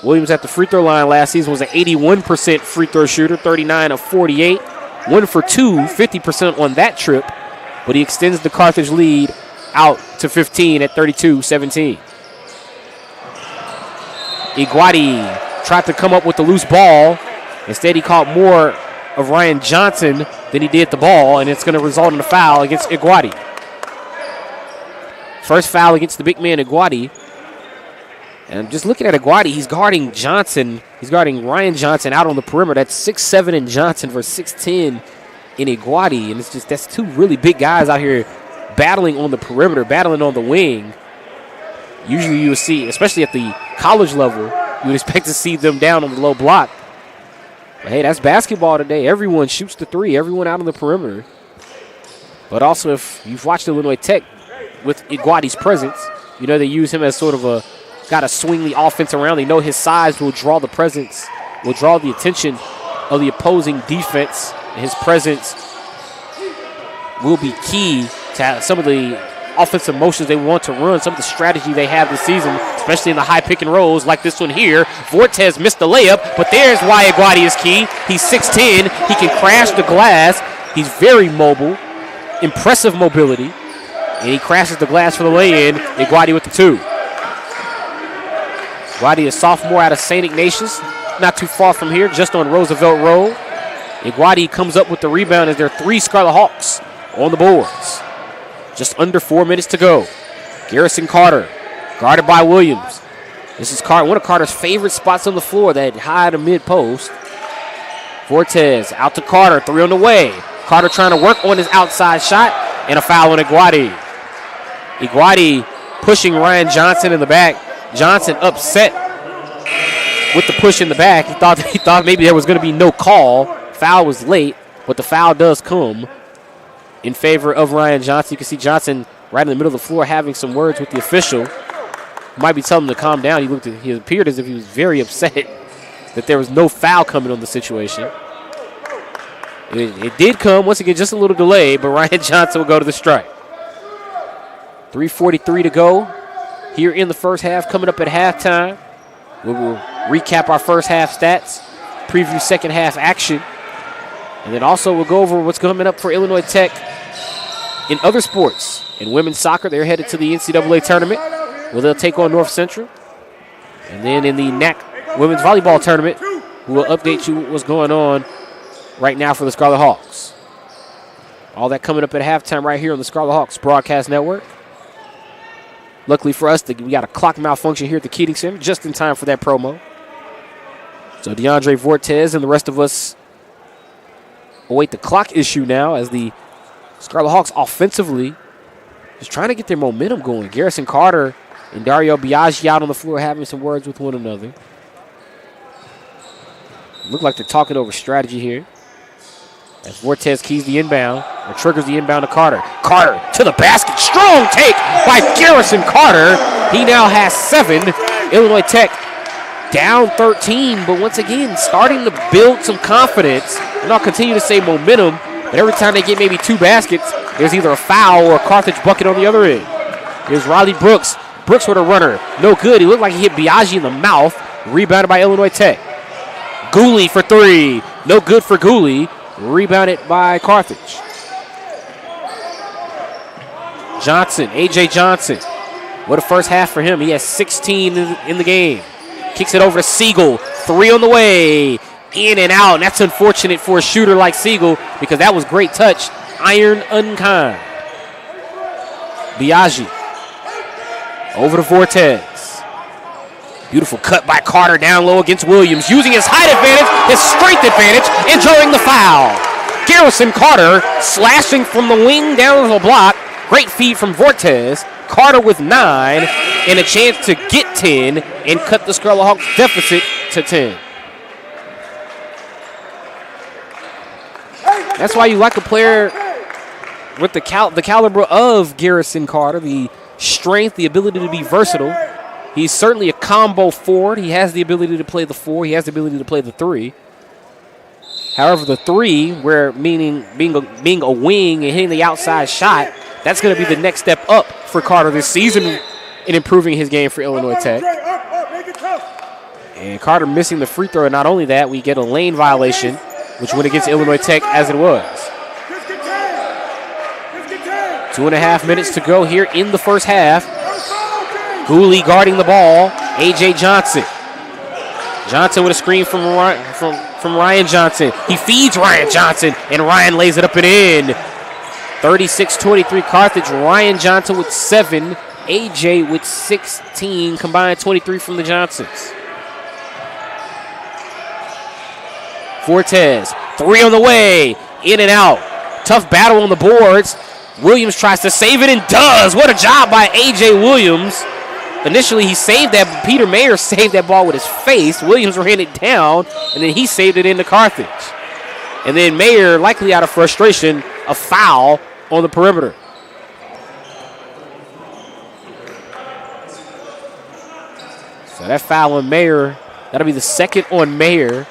Williams at the free throw line last season was an 81% free throw shooter, 39 of 48. 1 for 2, 50% on that trip. But he extends the Carthage lead out to 15 at 32-17. Aguadi tried to come up with the loose ball. Instead, he caught more of Ryan Johnson than he did the ball, and it's going to result in a foul against Aguadi. First foul against the big man, Aguadi. And just looking at Aguadi, he's guarding Johnson. He's guarding Ryan Johnson out on the perimeter. That's 6'7" in Johnson versus 6'10" in Aguadi. And it's just, that's two really big guys out here battling on the perimeter, battling on the wing. Usually you would see, especially at the college level, you would expect to see them down on the low block. But hey, that's basketball today. Everyone shoots the three, everyone out on the perimeter. But also, if you've watched Illinois Tech with Aguadi's presence, you know they use him as sort of a got to swing the offense around. They know his size will draw the presence, will draw the attention of the opposing defense. His presence will be key to some of the offensive motions they want to run, some of the strategy they have this season, especially in the high pick and rolls like this one here. Vortez missed the layup, but there's why Aguadi is key. He's 6'10". He can crash the glass. He's very mobile, impressive mobility, and he crashes the glass for the lay-in. Aguadi with the 2. Aguadi, a sophomore out of St. Ignatius, not too far from here, just on Roosevelt Road. Aguadi comes up with the rebound as there are 3 Scarlet Hawks on the boards. Just under 4 minutes to go. Garrison Carter, guarded by Williams. This is one of Carter's favorite spots on the floor, that high to mid post. Vortez out to Carter, 3 on the way. Carter trying to work on his outside shot, and a foul on Aguadi. Aguadi pushing Ryan Johnson in the back. Johnson upset with the push in the back. He thought maybe there was going to be no call. Foul was late, but the foul does come in favor of Ryan Johnson. You can see Johnson right in the middle of the floor having some words with the official. Might be telling him to calm down. He appeared as if he was very upset that there was no foul coming on the situation. It did come, once again, just a little delay, but Ryan Johnson will go to the strike. 3:43 to go here in the first half. Coming up at halftime, we will recap our first half stats, preview second half action, and then also we'll go over what's coming up for Illinois Tech in other sports. In women's soccer, they're headed to the NCAA tournament, where they'll take on North Central. And then in the NAC women's volleyball tournament, we will update you what's going on right now for the Scarlet Hawks. All that coming up at halftime right here on the Scarlet Hawks Broadcast Network. Luckily for us, we got a clock malfunction here at the Keating Center just in time for that promo. So DeAndre Vortez and the rest of us await the clock issue now as the Scarlet Hawks offensively just trying to get their momentum going. Garrison Carter and Dario Biaggi out on the floor having some words with one another. Look like they're talking over strategy here. As Vortez keys the inbound, or triggers the inbound to Carter. Carter to the basket. Strong take by Garrison Carter. He now has 7. Illinois Tech down 13, but once again, starting to build some confidence. And I'll continue to say momentum, but every time they get maybe 2 baskets, there's either a foul or a Carthage bucket on the other end. Here's Riley Brooks. Brooks with a runner. No good. He looked like he hit Biaggi in the mouth. Rebounded by Illinois Tech. Gooley for 3. No good for Gooley. Rebounded by Carthage. Johnson, A.J. Johnson. What a first half for him. He has 16 in the game. Kicks it over to Siegel. 3 on the way. In and out. And that's unfortunate for a shooter like Siegel because that was great touch. Iron unkind. Biaggi. Over to Vortez. Beautiful cut by Carter down low against Williams. Using his height advantage, his strength advantage, and drawing the foul. Garrison Carter slashing from the wing down to the block. Great feed from Vortez. Carter with 9 and a chance to get 10 and cut the Scarlet Hawks deficit to 10. That's why you like a player with the caliber of Garrison Carter, the strength, the ability to be versatile. He's certainly a combo forward. He has the ability to play the 4. He has the ability to play the 3. However, the 3, where meaning being a wing and hitting the outside shot, that's going to be the next step up for Carter this season in improving his game for Illinois Tech. And Carter missing the free throw. And not only that, we get a lane violation, which went against Illinois Tech as it was. 2.5 minutes to go here in the first half. Gooley guarding the ball. A.J. Johnson. Johnson with a screen from Ryan Johnson. He feeds Ryan Johnson, and Ryan lays it up and in. 36-23 Carthage. Ryan Johnson with 7. A.J. with 16. Combined 23 from the Johnsons. Vortez. 3 on the way. In and out. Tough battle on the boards. Williams tries to save it and does. What a job by A.J. Williams. Initially, he saved that, but Peter Mayer saved that ball with his face. Williams ran it down, and then he saved it into Carthage. And then Mayer, likely out of frustration, a foul on the perimeter. So that foul on Mayer, that'll be the second on Mayer.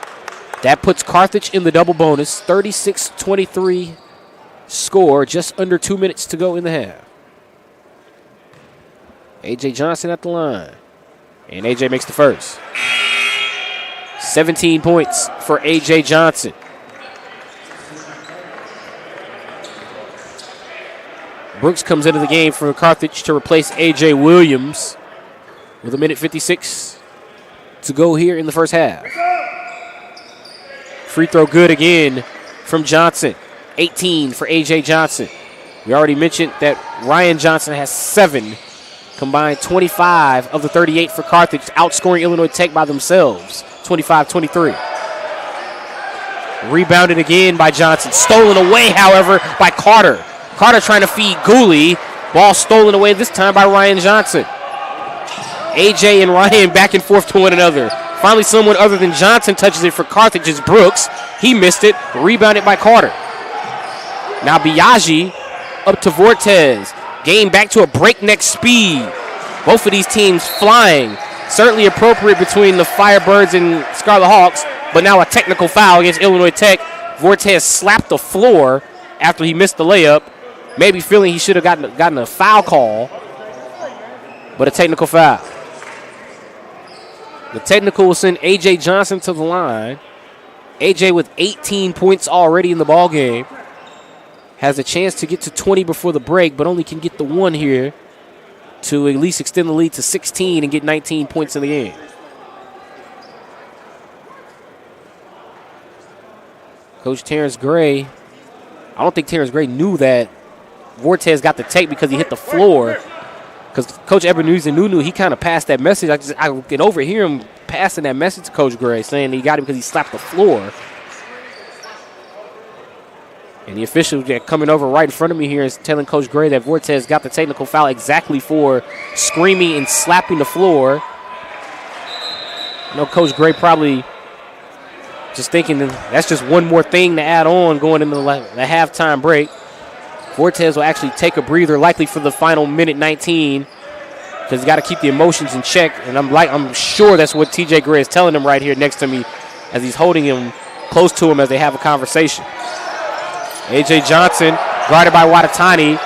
That puts Carthage in the double bonus. 36-23 score, just under 2 minutes to go in the half. A.J. Johnson at the line. And A.J. makes the first. 17 points for A.J. Johnson. Brooks comes into the game for Carthage to replace A.J. Williams with 1:56 to go here in the first half. Free throw good again from Johnson. 18 for A.J. Johnson. We already mentioned that Ryan Johnson has 7. Combined 25 of the 38 for Carthage, outscoring Illinois Tech by themselves, 25-23. Rebounded again by Johnson. Stolen away, however, by Carter. Carter trying to feed Gooley. Ball stolen away this time by Ryan Johnson. A.J. and Ryan back and forth to one another. Finally, someone other than Johnson touches it for Carthage. It's Brooks. He missed it. Rebounded by Carter. Now Biaggi up to Vortez. Game back to a breakneck speed. Both of these teams flying. Certainly appropriate between the Firebirds and Scarlet Hawks, but now a technical foul against Illinois Tech. Vortez slapped the floor after he missed the layup, maybe feeling he should have gotten a foul call, but a technical foul. The technical will send A.J. Johnson to the line. A.J. with 18 points already in the ball game. Has a chance to get to 20 before the break, but only can get the 1 here to at least extend the lead to 16 and get 19 points in the game. Coach Terrence Gray, I don't think Terrence Gray knew that Vortez got the take because he hit the floor. Because Coach Ebenezer knew he kind of passed that message. I can overhear him passing that message to Coach Gray, saying he got him because he slapped the floor. And the official coming over right in front of me here is telling Coach Gray that Vortez got the technical foul exactly for screaming and slapping the floor. I know Coach Gray probably just thinking that's just one more thing to add on going into the halftime break. Vortez will actually take a breather, likely for the final minute 19, because he's got to keep the emotions in check. And I'm sure that's what TJ Gray is telling him right here next to me as he's holding him close to him as they have a conversation. A.J. Johnson guarded by Watatani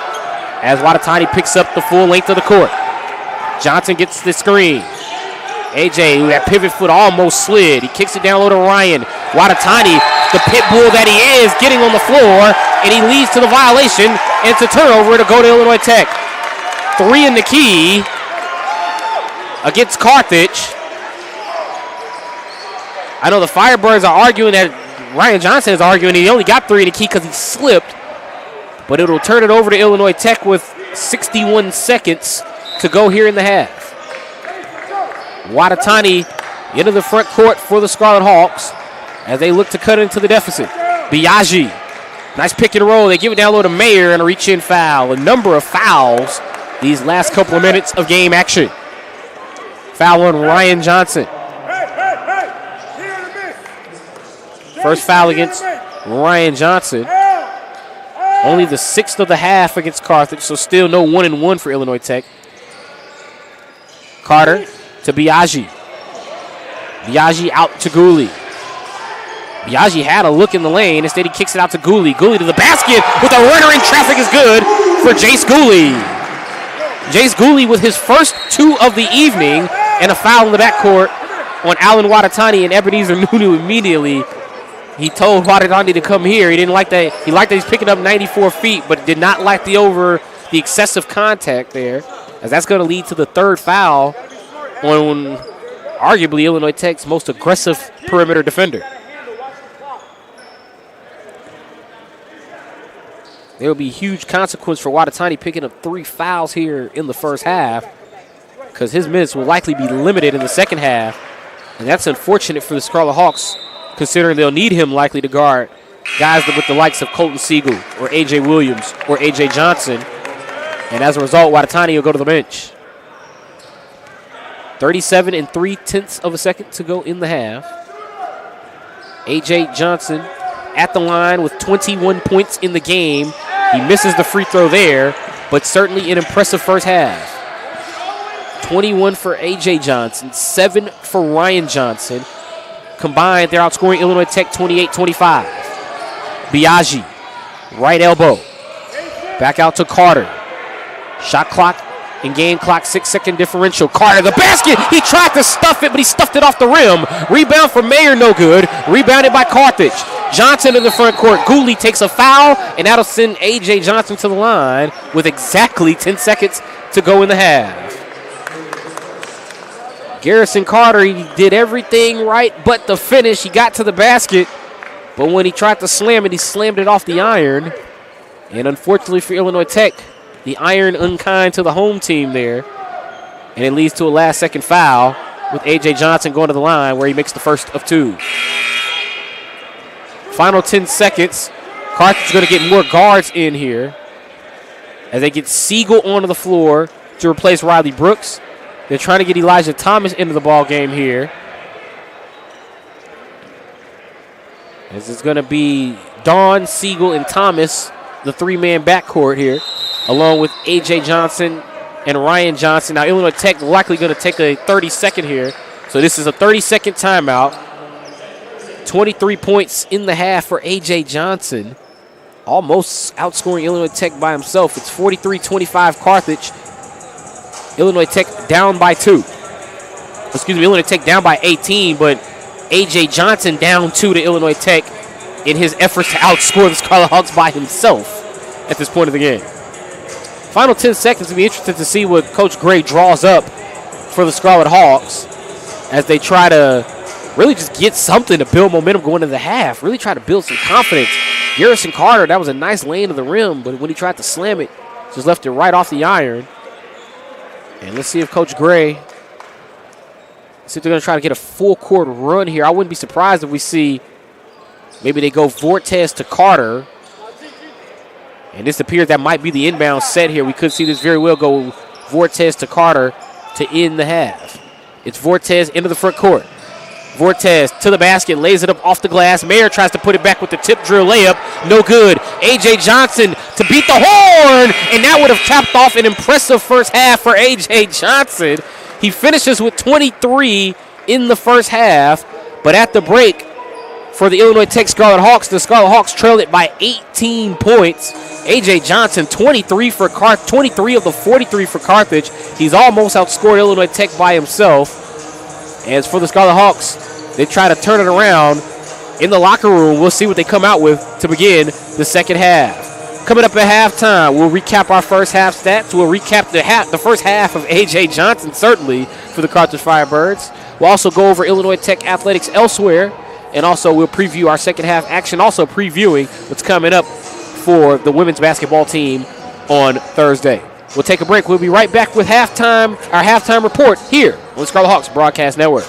as Watatani picks up the full length of the court. Johnson gets the screen. A.J., that pivot foot almost slid. He kicks it down low to Ryan. Watatani, the pit bull that he is, getting on the floor, and he leads to the violation, and it's a turnover to go to Illinois Tech. 3 in the key against Carthage. I know the Firebirds are arguing that Ryan Johnson is arguing he only got 3 in the key because he slipped, but it'll turn it over to Illinois Tech with 61 seconds to go here in the half. Watatani into the front court for the Scarlet Hawks as they look to cut into the deficit. Biaggi, nice pick and roll. They give it down low to Mayer and a reach-in foul. A number of fouls these last couple of minutes of game action. Foul on Ryan Johnson. First foul against Ryan Johnson. Only the 6th of the half against Carthage, so still no 1-and-1 for Illinois Tech. Carter to Biaggi. Biaggi out to Gooley. Biaggi had a look in the lane. Instead, he kicks it out to Gooley. Gooley to the basket with a runner in traffic is good for Jace Gooley. Jace Gooley with his first 2 of the evening and a foul in the backcourt on Alan Watatani, and Ebenezer Nunu immediately. He told Watatani to come here. He didn't like that. He liked that he's picking up 94 feet, but did not like the excessive contact there, as that's going to lead to the 3rd foul on arguably Illinois Tech's most aggressive perimeter defender. There will be huge consequence for Watatani picking up 3 fouls here in the first half, because his minutes will likely be limited in the second half, and that's unfortunate for the Scarlet Hawks, considering they'll need him likely to guard guys with the likes of Colton Siegel or A.J. Williams or A.J. Johnson. And as a result, Watatani will go to the bench. 37 3/10 of a second to go in the half. A.J. Johnson at the line with 21 points in the game. He misses the free throw there, but certainly an impressive first half. 21 for A.J. Johnson, 7 for Ryan Johnson. Combined, they're outscoring Illinois Tech 28-25. Biaggi, right elbow. Back out to Carter. Shot clock and game clock, 6-second differential. Carter, the basket. He tried to stuff it, but he stuffed it off the rim. Rebound for Mayer, no good. Rebounded by Carthage. Johnson in the front court. Gooley takes a foul, and that'll send A.J. Johnson to the line with exactly 10 seconds to go in the half. Garrison Carter, he did everything right but the finish. He got to the basket, but when he tried to slam it, he slammed it off the iron. And unfortunately for Illinois Tech, the iron unkind to the home team there. And it leads to a last-second foul with A.J. Johnson going to the line where he makes the first of 2. Final 10 seconds. Carthage is going to get more guards in here as they get Siegel onto the floor to replace Riley Brooks. They're trying to get Elijah Thomas into the ball game here. This is going to be Dawn, Siegel, and Thomas, the 3-man backcourt here, along with A.J. Johnson and Ryan Johnson. Now, Illinois Tech likely going to take a 30-second here. So this is a 30-second timeout. 23 points in the half for A.J. Johnson. Almost outscoring Illinois Tech by himself. It's 43-25 Carthage. Illinois Tech down by 2. Excuse me, Illinois Tech down by 18, but A.J. Johnson down 2 to Illinois Tech in his efforts to outscore the Scarlet Hawks by himself at this point of the game. Final 10 seconds to be interested to see what Coach Gray draws up for the Scarlet Hawks as they try to really just get something to build momentum going into the half, really try to build some confidence. Garrison Carter, that was a nice lane to the rim, but when he tried to slam it, just left it right off the iron. And let's see if Coach Gray See if they're going to try to get a full court run here. I wouldn't be surprised if we see maybe they go Vortes to Carter. And this appears that might be the inbound set here. We could see this very well go Vortes to Carter to end the half. It's Vortes into the front court. Vortes to the basket, lays it up off the glass. Mayer tries to put it back with the tip drill layup. No good. A.J. Johnson to beat the horn, and that would have capped off an impressive first half for A.J. Johnson. He finishes with 23 in the first half, but at the break for the Illinois Tech Scarlet Hawks, the Scarlet Hawks trail it by 18 points. A.J. Johnson, 23 of the 43 for Carthage. He's almost outscored Illinois Tech by himself. As for the Scarlet Hawks, they try to turn it around in the locker room. We'll see what they come out with to begin the second half. Coming up at halftime, we'll recap our first half stats. We'll recap the first half of A.J. Johnson, certainly, for the Carthage Firebirds. We'll also go over Illinois Tech athletics elsewhere, and also we'll preview our second half action, also previewing what's coming up for the women's basketball team on Thursday. We'll take a break. We'll be right back with our halftime report here on the Scarlet Hawks Broadcast Network.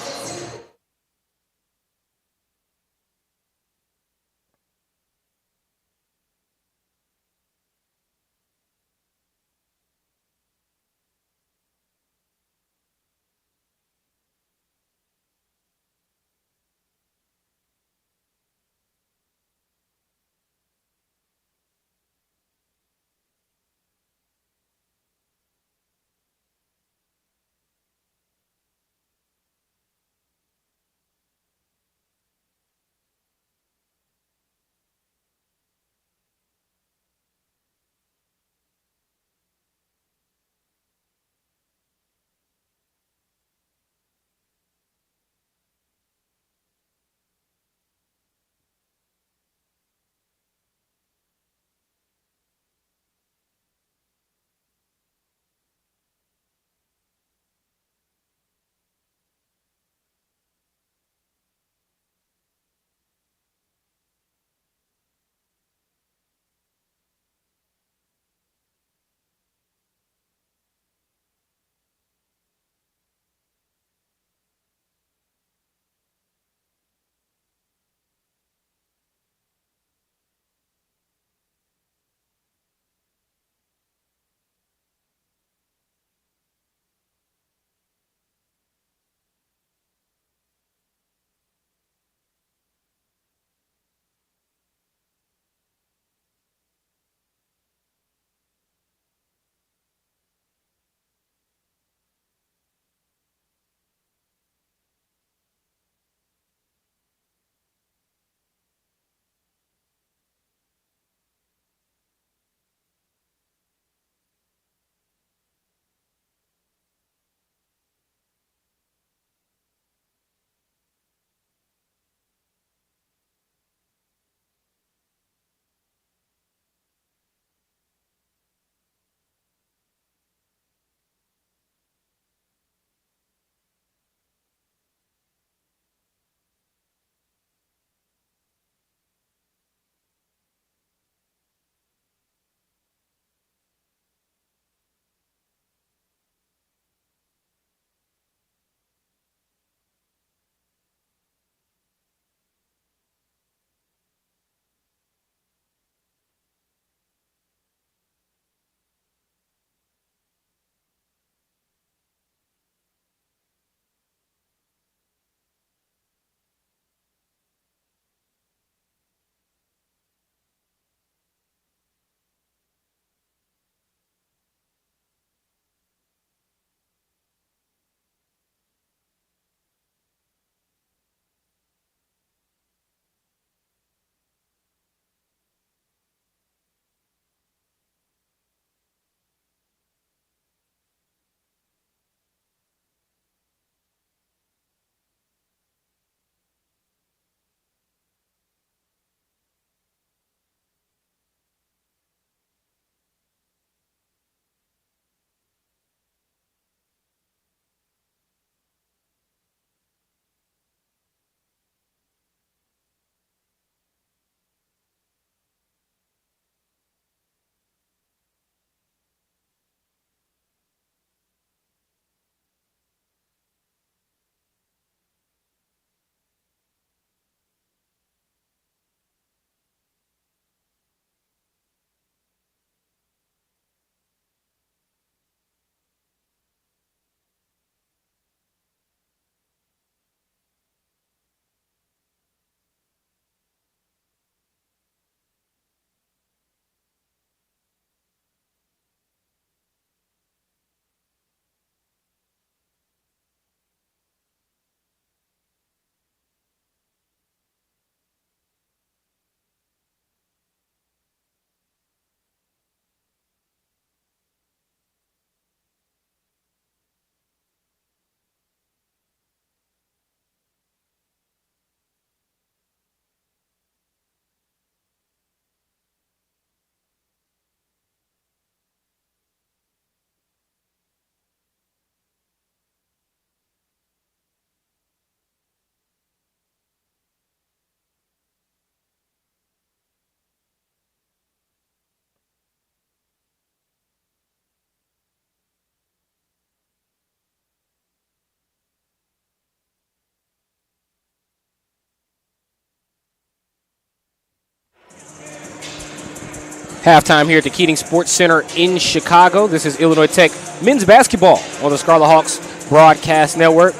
Halftime here at the Keating Sports Center in Chicago. This is Illinois Tech men's basketball on the Scarlet Hawks Broadcast Network.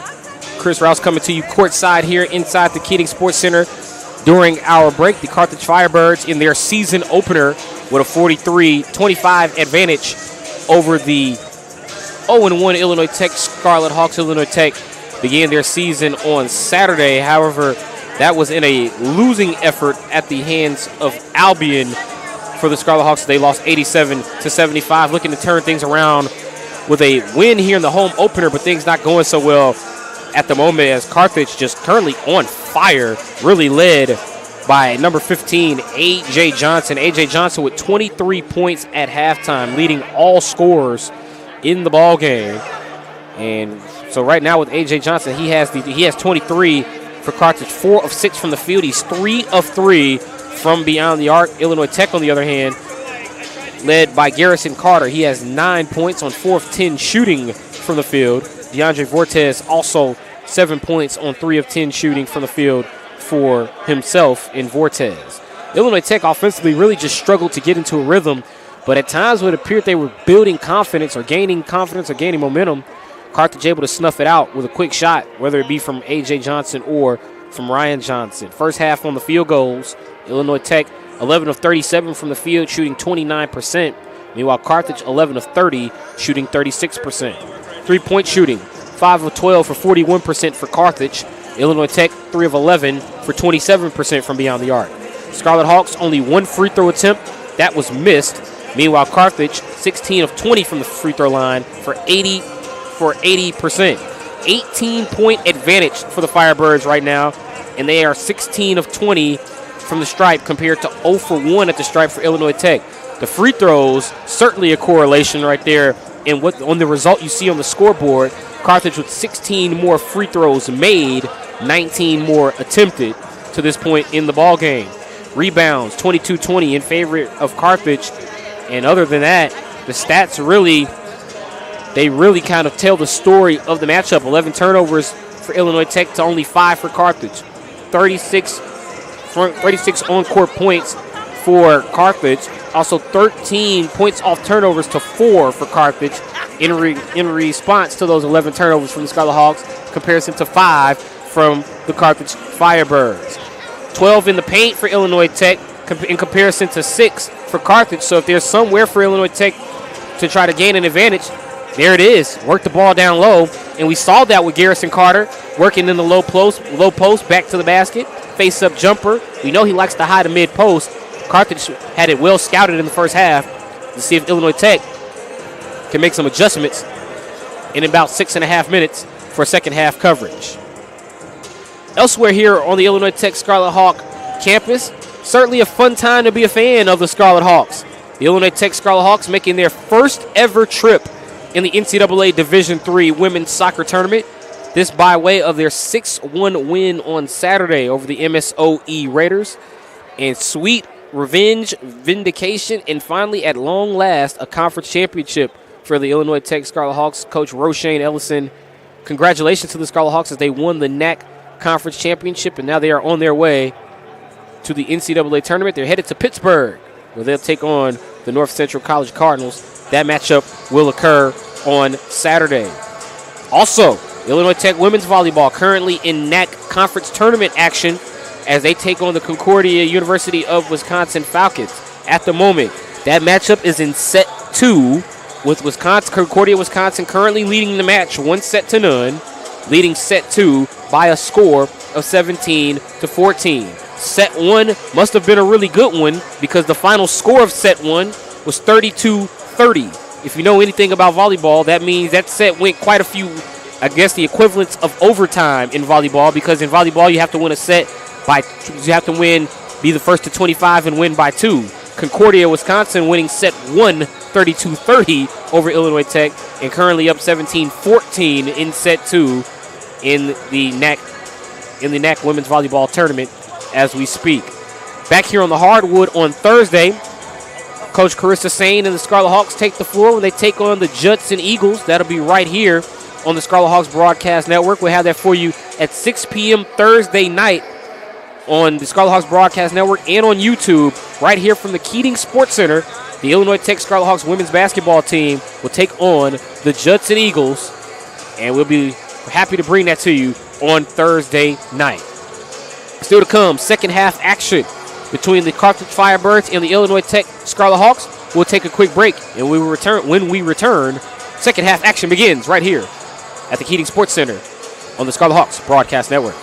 Chris Rouse coming to you courtside here inside the Keating Sports Center during our break. The Carthage Firebirds in their season opener with a 43-25 advantage over the 0-1 Illinois Tech Scarlet Hawks. Illinois Tech began their season on Saturday. However, that was in a losing effort at the hands of Albion for the Scarlet Hawks. They lost 87-75, looking to turn things around with a win here in the home opener, but things not going so well at the moment as Carthage just currently on fire, really led by number 15, A.J. Johnson. A.J. Johnson with 23 points at halftime, leading all scorers in the ball game. And so right now with A.J. Johnson, he has 23 for Carthage, 4 of 6 from the field. He's 3 of 3 from beyond the arc. Illinois Tech, on the other hand, led by Garrison Carter. He has 9 points on 4 of 10 shooting from the field. DeAndre Vortez also 7 points on 3 of 10 shooting from the field for himself in Vortez. Illinois Tech offensively really just struggled to get into a rhythm, but at times when it appeared they were building confidence or gaining momentum, Carthage able to snuff it out with a quick shot, whether it be from A.J. Johnson or from Ryan Johnson. First half on the field goals, Illinois Tech 11 of 37 from the field, shooting 29%. Meanwhile, Carthage 11 of 30, shooting 36%. Three-point shooting, 5 of 12 for 41% for Carthage. Illinois Tech 3 of 11 for 27% from beyond the arc. Scarlet Hawks only 1 free throw attempt. That was missed. Meanwhile, Carthage 16 of 20 from the free throw line for 80%. 18-point advantage for the Firebirds right now, and they are 16 of 20 from the stripe compared to 0 for 1 at the stripe for Illinois Tech. The free throws, certainly a correlation right there in what on the result you see on the scoreboard. Carthage with 16 more free throws made, 19 more attempted to this point in the ball game. Rebounds, 22-20 in favor of Carthage. And other than that, the stats really kind of tell the story of the matchup. 11 turnovers for Illinois Tech to only 5 for Carthage. 36 on-court points for Carthage. Also 13 points off turnovers to 4 for Carthage in response to those 11 turnovers from the Scarlet Hawks, comparison to 5 from the Carthage Firebirds. 12 in the paint for Illinois Tech in comparison to 6 for Carthage. So if there's somewhere for Illinois Tech to try to gain an advantage, there it is. Work the ball down low, and we saw that with Garrison Carter working in the low post, back to the basket, face-up jumper. We know he likes to hide the mid-post. Carthage had it well scouted in the first half to see if Illinois Tech can make some adjustments in about 6.5 minutes for second half coverage. Elsewhere here on the Illinois Tech Scarlet Hawk campus, certainly a fun time to be a fan of the Scarlet Hawks. The Illinois Tech Scarlet Hawks making their first ever trip in the NCAA Division III Women's Soccer Tournament. This by way of their 6-1 win on Saturday over the MSOE Raiders. And sweet revenge, vindication, and finally, at long last, a conference championship for the Illinois Tech Scarlet Hawks. Coach Roshane Ellison, congratulations to the Scarlet Hawks as they won the NAC Conference Championship, and now they are on their way to the NCAA Tournament. They're headed to Pittsburgh, where they'll take on the North Central College Cardinals. That matchup will occur on Saturday. Also, Illinois Tech women's volleyball currently in NAC Conference Tournament action as they take on the Concordia University of Wisconsin Falcons. At the moment, that matchup is in set 2 with Concordia, Wisconsin currently leading the match 1-0, leading set 2 by a score of 17-14. Set 1 must have been a really good one because the final score of set 1 was 32-30. If you know anything about volleyball, that means that set went quite a few, I guess the equivalents of overtime in volleyball, because in volleyball you have to win a set be the first to 25 and win by 2. Concordia, Wisconsin winning set 1 32-30 over Illinois Tech and currently up 17-14 in set 2 in the NAC women's volleyball tournament as we speak. Back here on the hardwood on Thursday, Coach Carissa Sane and the Scarlet Hawks take the floor when they take on the Judson Eagles. That'll be right here on the Scarlet Hawks Broadcast Network. We'll have that for you at 6 p.m. Thursday night on the Scarlet Hawks Broadcast Network and on YouTube, right here from the Keating Sports Center. The Illinois Tech Scarlet Hawks women's basketball team will take on the Judson Eagles, and we'll be happy to bring that to you on Thursday night. Still to come, second half action between the Carthage Firebirds and the Illinois Tech Scarlet Hawks. We'll take a quick break, and when we return, second half action begins right here at the Keating Sports Center on the Scarlet Hawks Broadcast Network.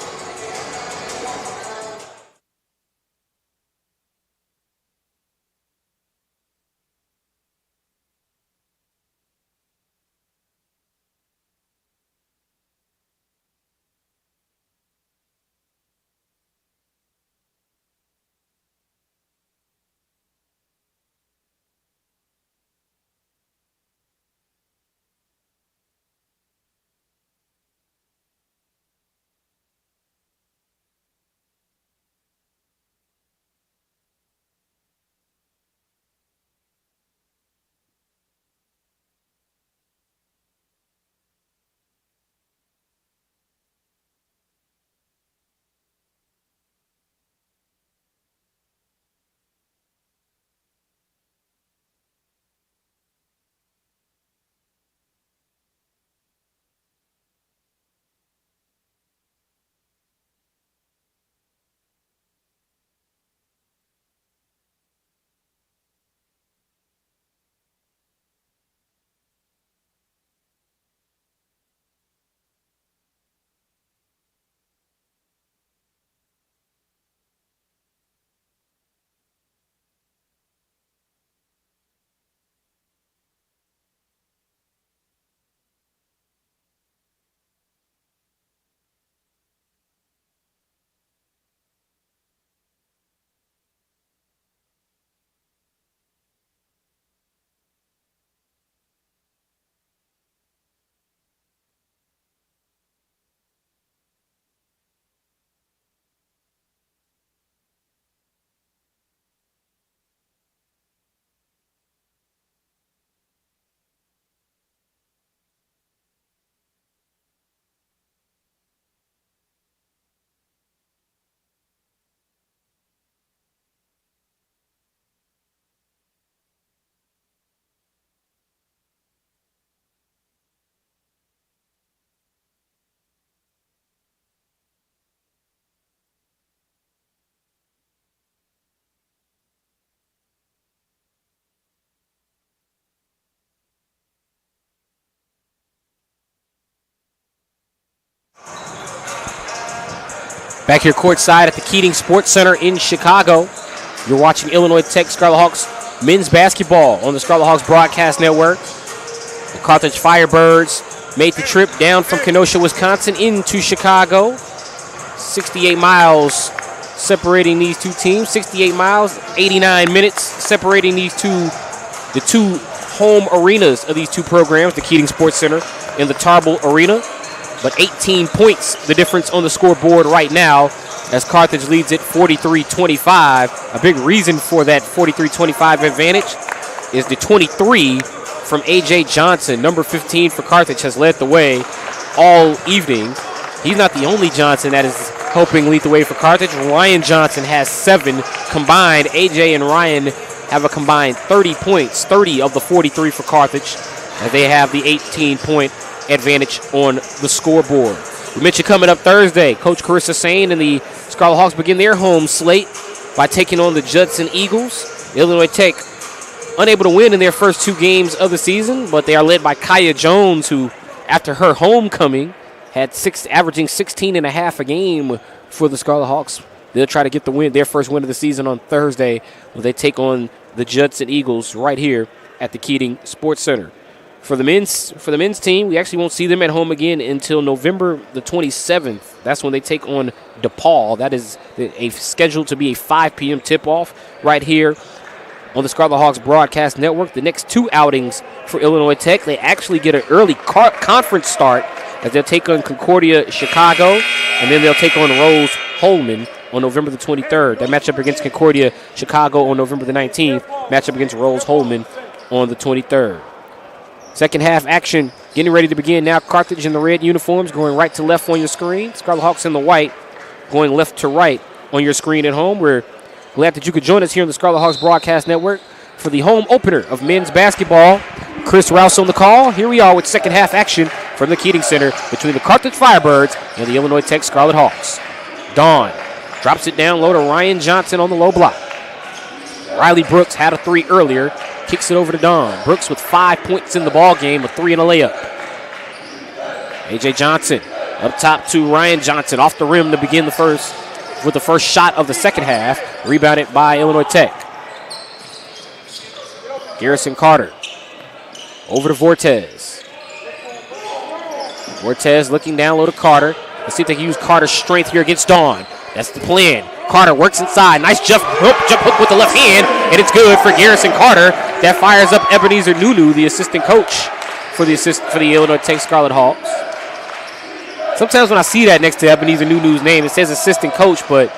Back here courtside at the Keating Sports Center in Chicago. You're watching Illinois Tech Scarlet Hawks men's basketball on the Scarlet Hawks Broadcast Network. The Carthage Firebirds made the trip down from Kenosha, Wisconsin into Chicago. 68 miles separating these two teams. 68 miles, 89 minutes separating the two home arenas of these two programs, the Keating Sports Center and the Tarbell Arena. But 18 points, the difference on the scoreboard right now as Carthage leads it 43-25. A big reason for that 43-25 advantage is the 23 from A.J. Johnson. Number 15 for Carthage has led the way all evening. He's not the only Johnson that is helping lead the way for Carthage. Ryan Johnson has 7 combined. A.J. and Ryan have a combined 30 points, 30 of the 43 for Carthage, as they have the 18-point advantage on the scoreboard. We mentioned coming up Thursday, Coach Carissa Sane and the Scarlet Hawks begin their home slate by taking on the Judson Eagles. Illinois Tech unable to win in their first 2 games of the season, but they are led by Kaya Jones, who, after her homecoming, had averaging 16.5 a game for the Scarlet Hawks. They'll try to get their first win of the season on Thursday when they take on the Judson Eagles right here at the Keating Sports Center. For the men's team, we actually won't see them at home again until November the 27th. That's when they take on DePaul. That is scheduled to be a 5 p.m. tip-off right here on the Scarlet Hawks Broadcast Network. The next 2 outings for Illinois Tech, they actually get an early conference start as they'll take on Concordia Chicago, and then they'll take on Rose Holman on November the 23rd. That matchup against Concordia Chicago on November the 19th. Matchup against Rose Holman on the 23rd. Second half action getting ready to begin now. Carthage in the red uniforms going right to left on your screen. Scarlet Hawks in the white going left to right on your screen at home. We're glad that you could join us here on the Scarlet Hawks Broadcast Network for the home opener of men's basketball. Chris Rouse on the call. Here we are with second half action from the Keating Center between the Carthage Firebirds and the Illinois Tech Scarlet Hawks. Dawn drops it down low to Ryan Johnson on the low block. Riley Brooks had a three earlier, kicks it over to Dawn. Brooks with 5 points in the ball game, a three and a layup. A.J. Johnson up top to Ryan Johnson off the rim to begin the first shot of the second half, rebounded by Illinois Tech. Garrison Carter over to Vortez. Vortez looking down low to Carter. Let's see if they can use Carter's strength here against Dawn. That's the plan. Carter works inside. Nice jump hook with the left hand, and it's good for Garrison Carter. That fires up Ebenezer Nunu, the assistant coach for the Illinois Tech Scarlet Hawks. Sometimes when I see that next to Ebenezer Nunu's name, it says assistant coach, but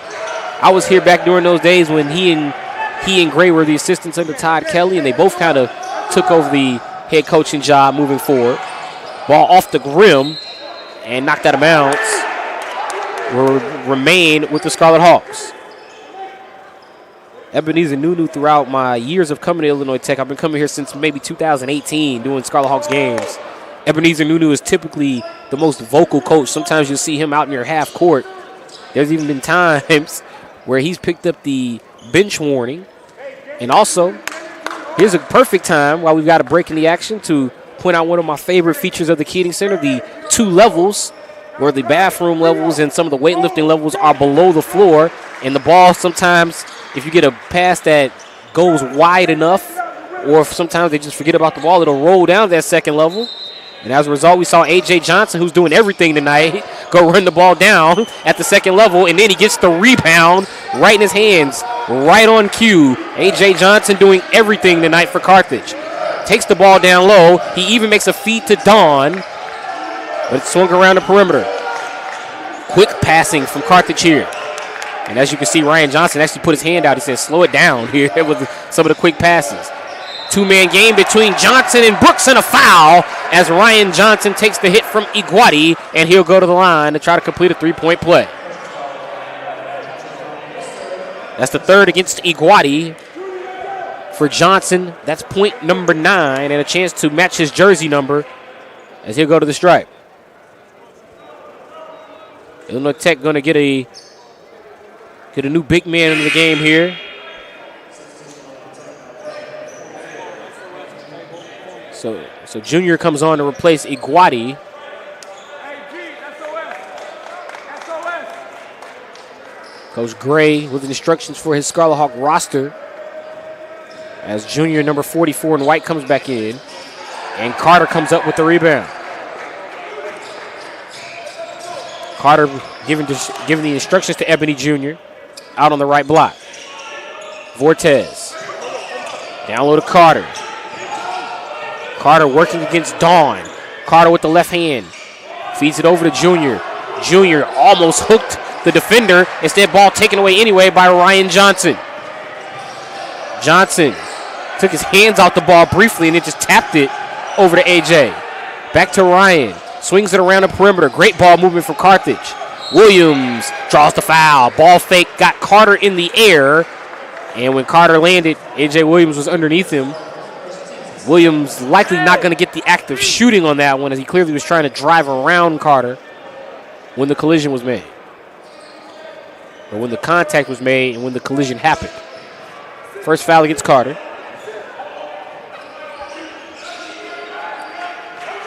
I was here back during those days when he and Gray were the assistants under Todd Kelly, and they both kind of took over the head coaching job moving forward. Ball off the rim and knocked out of bounds. Will remain with the Scarlet Hawks. Ebenezer Nunu, throughout my years of coming to Illinois Tech, I've been coming here since maybe 2018 doing Scarlet Hawks games. Ebenezer Nunu is typically the most vocal coach. Sometimes you'll see him out near half court. There's even been times where he's picked up the bench warning. And also, here's a perfect time while we've got a break in the action to point out one of my favorite features of the Keating Center, the two levels where the bathroom levels and some of the weightlifting levels are below the floor. And the ball sometimes, if you get a pass that goes wide enough, or if sometimes they just forget about the ball, it'll roll down that second level. And as a result, we saw A.J. Johnson, who's doing everything tonight, go run the ball down at the second level, and then he gets the rebound right in his hands, right on cue. A.J. Johnson doing everything tonight for Carthage. Takes the ball down low. He even makes a feed to Dawn, but it's swung around the perimeter. Quick passing from Carthage here. And as you can see, Ryan Johnson actually put his hand out. He said, slow it down here with some of the quick passes. Two-man game between Johnson and Brooks, and a foul as Ryan Johnson takes the hit from Iguati, and he'll go to the line to try to complete a three-point play. That's the third against Iguati for Johnson. That's point number 9, and a chance to match his jersey number as he'll go to the stripe. Illinois Tech going to get a new big man in the game here. So Junior comes on to replace Iguati. Coach Gray with instructions for his Scarlet Hawk roster as Junior number 44 in white comes back in. And Carter comes up with the rebound. Carter giving the instructions to Ebony Jr. out on the right block. Vortez. Down low to Carter. Carter working against Dawn. Carter with the left hand. Feeds it over to Junior. Junior almost hooked the defender. Instead, ball taken away anyway by Ryan Johnson. Johnson took his hands out the ball briefly and then just tapped it over to AJ. Back to Ryan. Swings it around the perimeter. Great ball movement from Carthage. Williams draws the foul. Ball fake got Carter in the air. And when Carter landed, AJ Williams was underneath him. Williams likely not going to get the act of shooting on that one, as he clearly was trying to drive around Carter when the collision was made. Or when the contact was made and when the collision happened. First foul against Carter.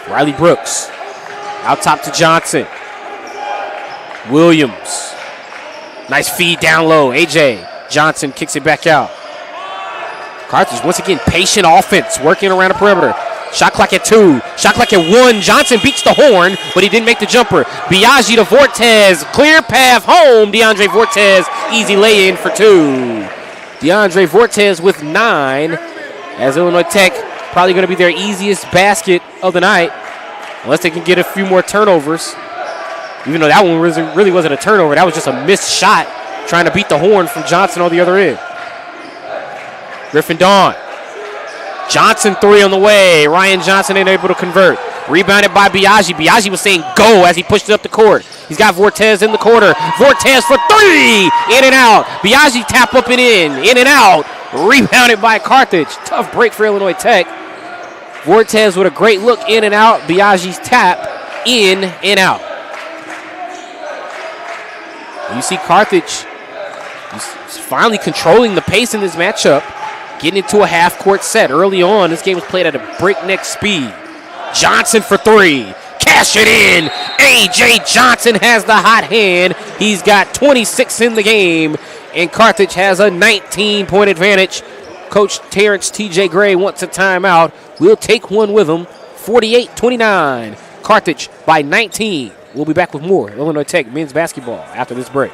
Riley Brooks. Out top to Johnson. Williams. Nice feed down low. A.J. Johnson kicks it back out. Carthage, once again, patient offense, working around the perimeter. Shot clock at 2. Shot clock at 1. Johnson beats the horn, but he didn't make the jumper. Biaggi to Vortez. Clear path home. DeAndre Vortez, easy lay-in for 2. DeAndre Vortez with 9, as Illinois Tech probably going to be their easiest basket of the night, unless they can get a few more turnovers. Even though that one really wasn't a turnover. That was just a missed shot trying to beat the horn from Johnson on the other end. Griffin Dawn. Johnson 3 on the way. Ryan Johnson ain't able to convert. Rebounded by Biaggi. Biaggi was saying go as he pushed it up the court. He's got Vortez in the corner. Vortez for three. In and out. Biaggi tap up and in and out. Rebounded by Carthage. Tough break for Illinois Tech. Vortez with a great look in and out. Biaggi's tap in and out. You see Carthage finally controlling the pace in this matchup, getting into a half-court set. Early on, this game was played at a breakneck speed. Johnson for three. Cash it in. A.J. Johnson has the hot hand. He's got 26 in the game, and Carthage has a 19-point advantage. Coach Terrence T.J. Gray wants a timeout. We'll take one with him. 48-29. Carthage by 19. We'll be back with more Illinois Tech men's basketball after this break.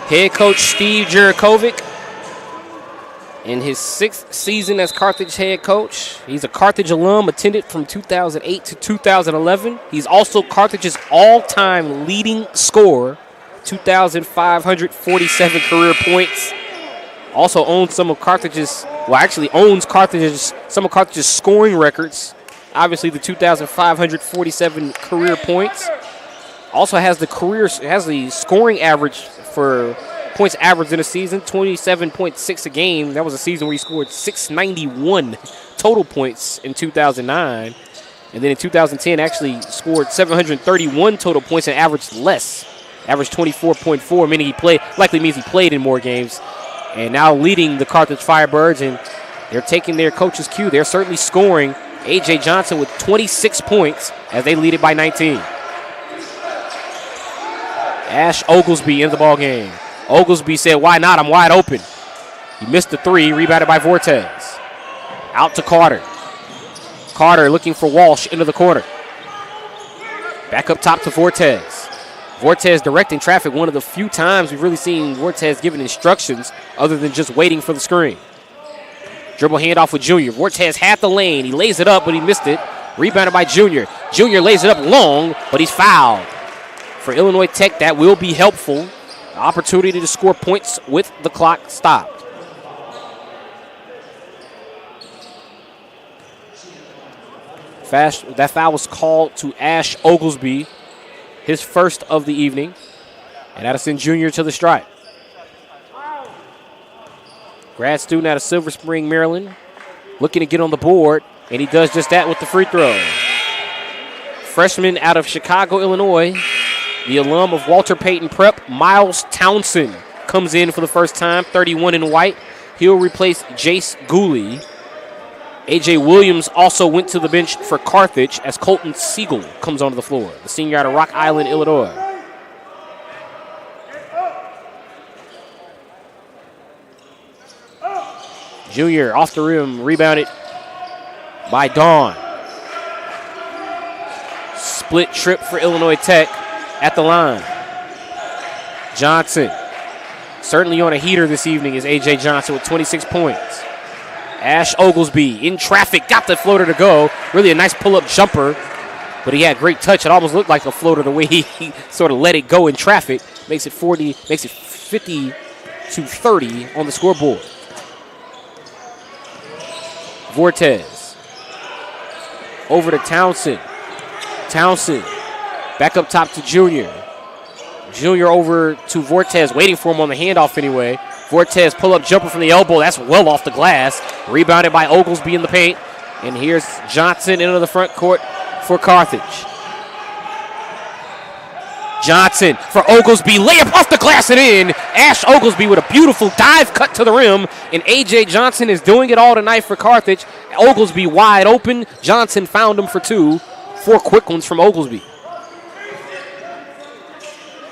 Head coach Steve Jurakovic in his 6th season as Carthage head coach. He's a Carthage alum, attended from 2008 to 2011. He's also Carthage's all-time leading scorer, 2,547 career points. Also owns some of Carthage's, some of Carthage's scoring records. Obviously the 2,547 career points. Also has the scoring average for points averaged in a season, 27.6 a game. That was a season where he scored 691 total points in 2009. And then in 2010 actually scored 731 total points and averaged less. Averaged 24.4, meaning likely means he played in more games. And now leading the Carthage Firebirds, and they're taking their coach's cue. They're certainly scoring. A.J. Johnson with 26 points as they lead it by 19. Ash Oglesby in the ball game. Oglesby said, "Why not? I'm wide open." He missed the three, rebounded by Vortez. Out to Carter. Carter looking for Walsh into the corner. Back up top to Vortez. Vortez directing traffic, one of the few times we've really seen Vortez giving instructions other than just waiting for the screen. Dribble handoff with Junior. Vortez had the lane. He lays it up, but he missed it. Rebounded by Junior. Junior lays it up long, but he's fouled. For Illinois Tech, that will be helpful. Opportunity to score points with the clock stopped. That foul was called to Ash Oglesby, his first of the evening. And that'll send Junior to the stripe. Grad student out of Silver Spring, Maryland, looking to get on the board, and he does just that with the free throw. Freshman out of Chicago, Illinois, the alum of Walter Payton Prep, Miles Townsend, comes in for the first time, 31 in white. He'll replace Jace Gooley. A.J. Williams also went to the bench for Carthage as Colton Siegel comes onto the floor, the senior out of Rock Island, Illinois. Junior off the rim, rebounded by Dawn. Split trip for Illinois Tech at the line. Johnson, certainly on a heater this evening, is A.J. Johnson with 26 points. Ash Oglesby in traffic, got the floater to go. Really a nice pull-up jumper, but he had great touch. It almost looked like a floater the way he sort of let it go in traffic. Makes it 50 to 30 on the scoreboard. Vortez over to Townsend. Townsend back up top to Junior. Junior over to Vortez, waiting for him on the handoff anyway. Vortez pull-up jumper from the elbow. That's well off the glass. Rebounded by Oglesby in the paint. And here's Johnson into the front court for Carthage. Johnson for Oglesby. Layup off the glass and in. Ash Oglesby with a beautiful dive cut to the rim. And A.J. Johnson is doing it all tonight for Carthage. Oglesby wide open. Johnson found him for 2. 4 quick ones from Oglesby.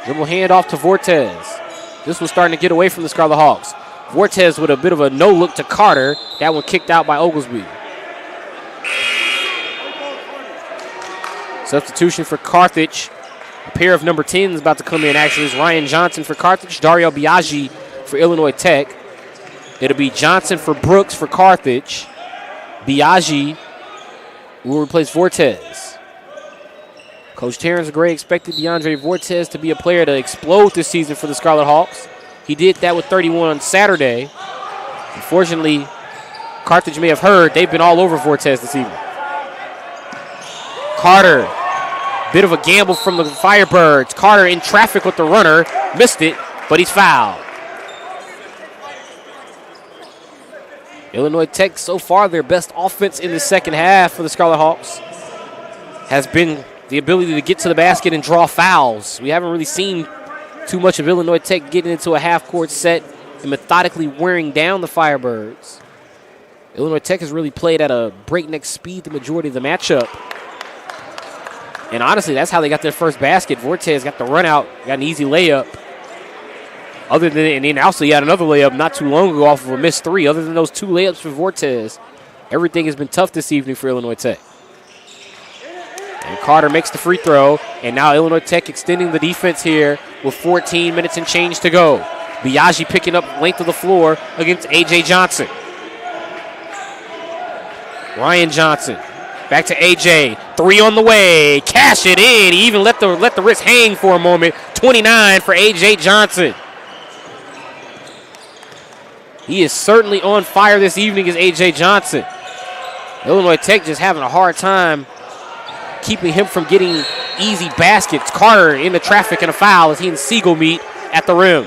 Dribble handoff to Vortez. This was starting to get away from the Scarlet Hawks. Vortez with a bit of a no-look to Carter. That one kicked out by Oglesby. Substitution for Carthage. A pair of number 10s about to come in, actually. It's Ryan Johnson for Carthage, Dario Biaggi for Illinois Tech. It'll be Johnson for Brooks for Carthage. Biaggi will replace Vortez. Coach Terrence Gray expected DeAndre Vortez to be a player to explode this season for the Scarlet Hawks. He did that with 31 on Saturday. Unfortunately, Carthage may have heard they've been all over Vortez this evening. Carter, bit of a gamble from the Firebirds. Carter in traffic with the runner, missed it, but he's fouled. Illinois Tech, so far, their best offense in the second half for the Scarlet Hawks has been the ability to get to the basket and draw fouls. We haven't really seen too much of Illinois Tech getting into a half-court set and methodically wearing down the Firebirds. Illinois Tech has really played at a breakneck speed the majority of the matchup. And honestly, that's how they got their first basket. Vortez got the run out, got an easy layup. And then also he had another layup not too long ago off of a missed 3. Other than those 2 layups for Vortez, everything has been tough this evening for Illinois Tech. And Carter makes the free throw, and now Illinois Tech extending the defense here with 14 minutes and change to go. Biaggi picking up length of the floor against A.J. Johnson. Ryan Johnson, back to A.J., 3 on the way, cash it in. He even let the wrist hang for a moment. 29 for A.J. Johnson. He is certainly on fire this evening as A.J. Johnson. Illinois Tech just having a hard time keeping him from getting easy baskets. Carter in the traffic and a foul as he and Siegel meet at the rim.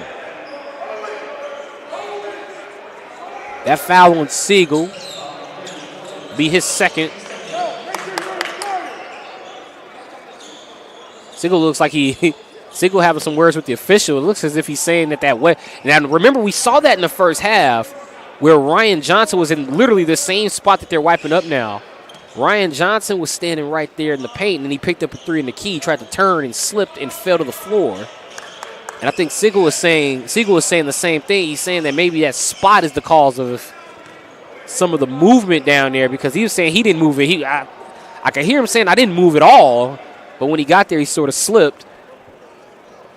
That foul on Siegel be his second. Siegel looks like Siegel having some words with the official. It looks as if he's saying that way. Now, remember, we saw that in the first half where Ryan Johnson was in literally the same spot that they're wiping up now. Ryan Johnson was standing right there in the paint, and he picked up a 3 in the key, tried to turn and slipped and fell to the floor. And I think Siegel was saying the same thing. He's saying that maybe that spot is the cause of some of the movement down there, because he was saying he didn't move it. I could hear him saying I didn't move it all, but when he got there, he sort of slipped.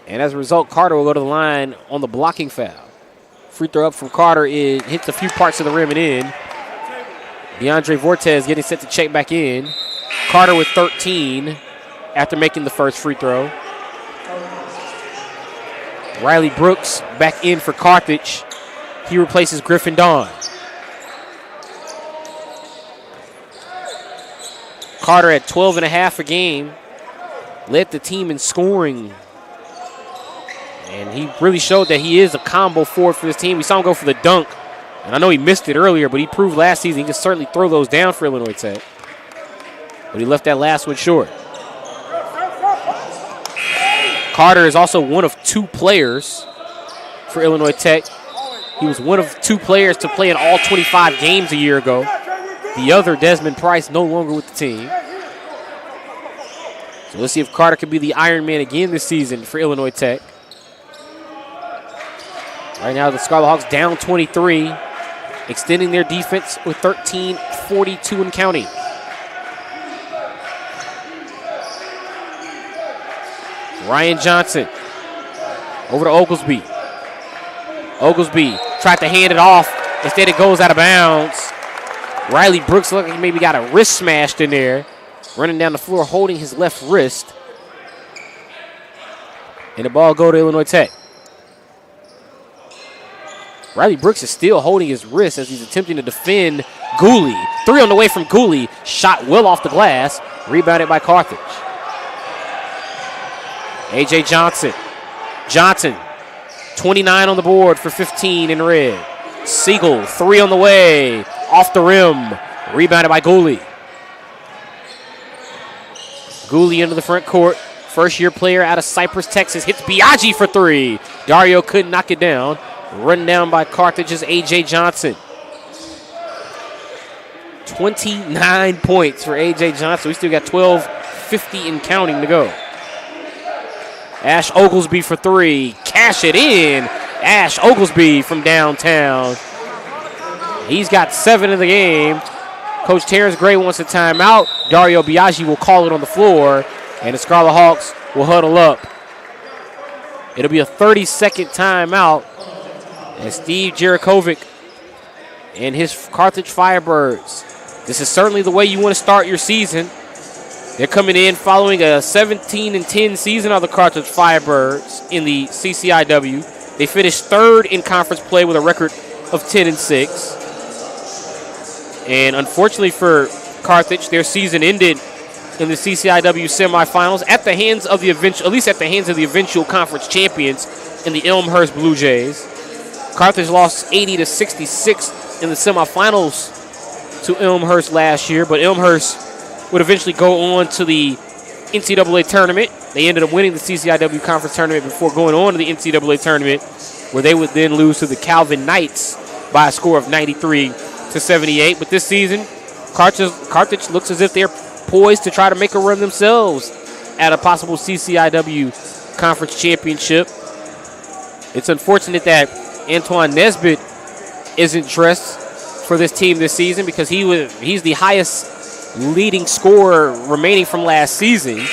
And as a result, Carter will go to the line on the blocking foul. Free throw up from Carter hits a few parts of the rim and in. DeAndre Vortez getting set to check back in. Carter with 13 after making the first free throw. Riley Brooks back in for Carthage. He replaces Griffin Dawn. Carter at 12.5 a game. Led the team in scoring. And he really showed that he is a combo forward for this team. We saw him go for the dunk. And I know he missed it earlier, but he proved last season he can certainly throw those down for Illinois Tech. But he left that last one short. Carter is also one of 2 players for Illinois Tech. He was one of 2 players to play in all 25 games a year ago. The other, Desmond Price, no longer with the team. So let's see if Carter can be the Iron Man again this season for Illinois Tech. Right now, the Scarlet Hawks down 23, extending their defense with 13:42 and counting. Ryan Johnson over to Oglesby. Oglesby tried to hand it off. Instead, it goes out of bounds. Riley Brooks looked like he maybe got a wrist smashed in there. Running down the floor, holding his left wrist. And the ball go to Illinois Tech. Riley Brooks is still holding his wrist as he's attempting to defend Gooley. 3 on the way from Gooley. Shot well off the glass. Rebounded by Carthage. A.J. Johnson. Johnson, 29 on the board for 15 in red. Siegel, 3 on the way. Off the rim. Rebounded by Gooley. Gooley into the front court. First-year player out of Cypress, Texas. Hits Biaggi for 3. Dario couldn't knock it down. Run down by Carthage's A.J. Johnson. 29 points for A.J. Johnson. We still got 12:50 and counting to go. Ash Oglesby for three. Cash it in. Ash Oglesby from downtown. He's got 7 in the game. Coach Terrence Gray wants a timeout. Dario Biaggi will call it on the floor, and the Scarlet Hawks will huddle up. It'll be a 30-second timeout as Steve Jerichovic and his Carthage Firebirds. This is certainly the way you want to start your season. They're coming in following a 17-10 season of the Carthage Firebirds in the CCIW. They finished 3rd in conference play with a record of 10-6. And unfortunately for Carthage, their season ended in the CCIW semifinals at the hands of the eventual conference champions in the Elmhurst Blue Jays. Carthage lost 80-66 in the semifinals to Elmhurst last year, but Elmhurst would eventually go on to the NCAA tournament. They ended up winning the CCIW conference tournament before going on to the NCAA tournament, where they would then lose to the Calvin Knights by a score of 93-78. But this season, Carthage looks as if they're poised to try to make a run themselves at a possible CCIW conference championship. It's unfortunate that Antoine Nesbitt isn't dressed for this team this season because he's the highest leading scorer remaining from last season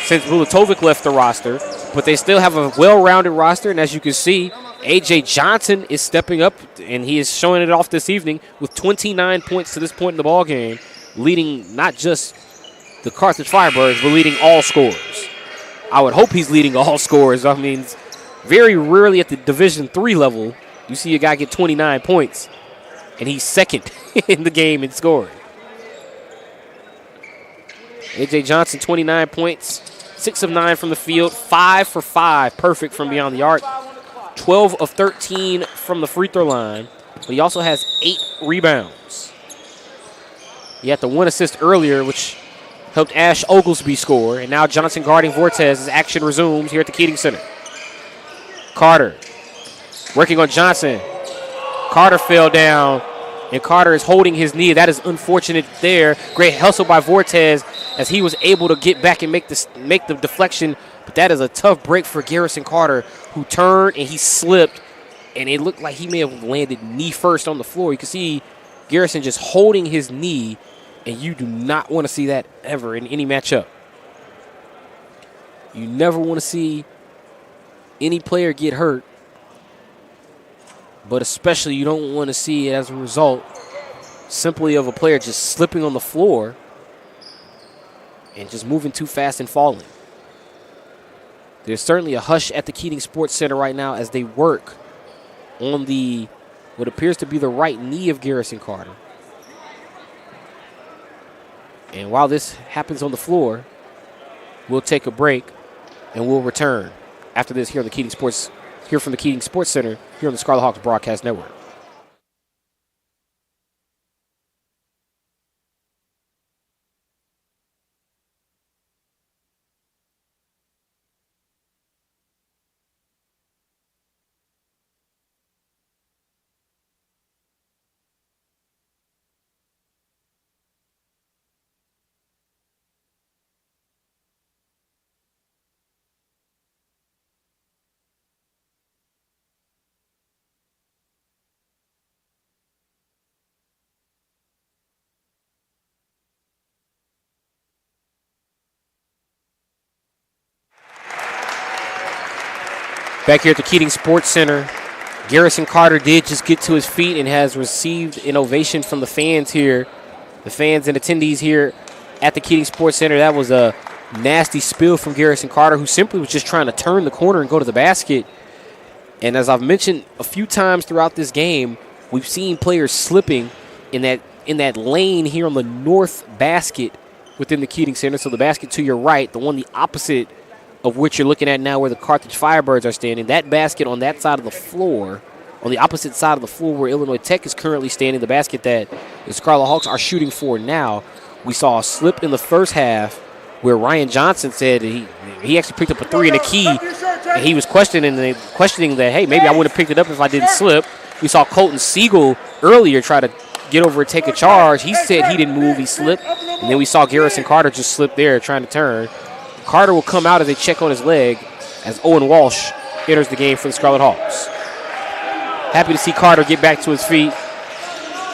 since Bulatovic left the roster. But they still have a well-rounded roster, and as you can see, A.J. Johnson is stepping up, and he is showing it off this evening with 29 points to this point in the ballgame, leading not just the Carthage Firebirds, but leading all scorers. I would hope he's leading all scorers. I mean, very rarely at the Division III level you see a guy get 29 points, and he's second in the game in scoring. A.J. Johnson, 29 points, 6 of 9 from the field, 5 for 5, perfect from beyond the arc, 12 of 13 from the free throw line, but he also has 8 rebounds. He had the 1 assist earlier, which helped Ash Oglesby score, and now Johnson guarding Vortez as action resumes here at the Keating Center. Carter working on Johnson. Carter fell down, and Carter is holding his knee. That is unfortunate there. Great hustle by Vortez as he was able to get back and make the deflection, but that is a tough break for Garrison Carter, who turned and he slipped, and it looked like he may have landed knee first on the floor. You can see Garrison just holding his knee, and you do not want to see that ever in any matchup. You never want to see any player get hurt, but especially you don't want to see it as a result simply of a player just slipping on the floor and just moving too fast and falling. There's certainly a hush at the Keating Sports Center right now as they work on what appears to be the right knee of Garrison Carter. And while this happens on the floor, we'll take a break and we'll return after this here on the Keating Sports, here from the Keating Sports Center here on the Scarlet Hawks Broadcast Network. Back here at the Keating Sports Center, Garrison Carter did just get to his feet and has received an ovation from the fans here. The fans and attendees here at the Keating Sports Center. That was a nasty spill from Garrison Carter, who simply was just trying to turn the corner and go to the basket. And as I've mentioned a few times throughout this game, we've seen players slipping in that lane here on the north basket within the Keating Center. So the basket to your right, the one the opposite of which you're looking at now where the Carthage Firebirds are standing. That basket on that side of the floor, on the opposite side of the floor where Illinois Tech is currently standing, the basket that the Scarlet Hawks are shooting for now, we saw a slip in the first half where Ryan Johnson said he actually picked up a three in the key, and he was questioning that, hey, maybe I would have picked it up if I didn't slip. We saw Colton Siegel earlier try to get over and take a charge. He said he didn't move, he slipped. And then we saw Garrison Carter just slip there trying to turn. Carter will come out as they check on his leg as Owen Walsh enters the game for the Scarlet Hawks. Happy to see Carter get back to his feet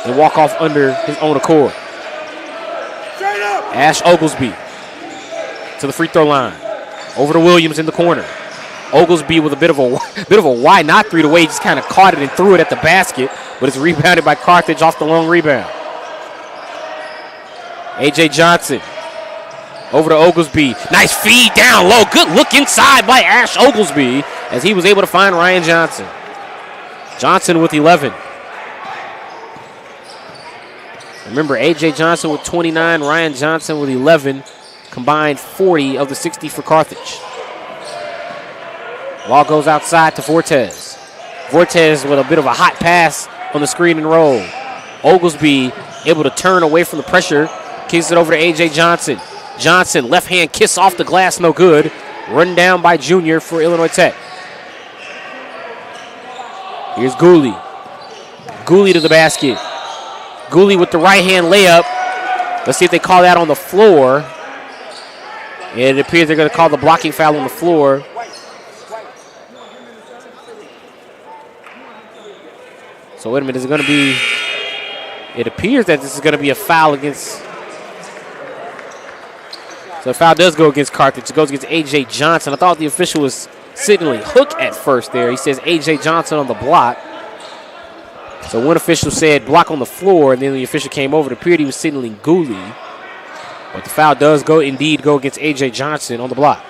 and walk off under his own accord. Ash Oglesby to the free throw line. Over to Williams in the corner. Oglesby with a bit of a why not three. The way he just kind of caught it and threw it at the basket, but it's rebounded by Carthage off the long rebound. A.J. Johnson over to Oglesby. Nice feed down low. Good look inside by Ash Oglesby as he was able to find Ryan Johnson. Johnson with 11. Remember, A.J. Johnson with 29, Ryan Johnson with 11. Combined 40 of the 60 for Carthage. Ball goes outside to Vortez. Vortez with a bit of a hot pass on the screen and roll. Oglesby able to turn away from the pressure. Kicks it over to A.J. Johnson. Johnson, left hand kiss off the glass, no good. Run down by Junior for Illinois Tech. Here's Gooley. Gooley to the basket. Gooley with the right hand layup. Let's see if they call that on the floor. And it appears they're going to call the blocking foul on the floor. So wait a minute, is it going to be, it appears that this is going to be a foul against, so the foul does go against Carthage. It goes against A.J. Johnson. I thought the official was signaling Hook at first there. He says A.J. Johnson on the block. So one official said block on the floor, and then the official came over. It appeared he was signaling Gooley. But the foul does indeed go against A.J. Johnson on the block.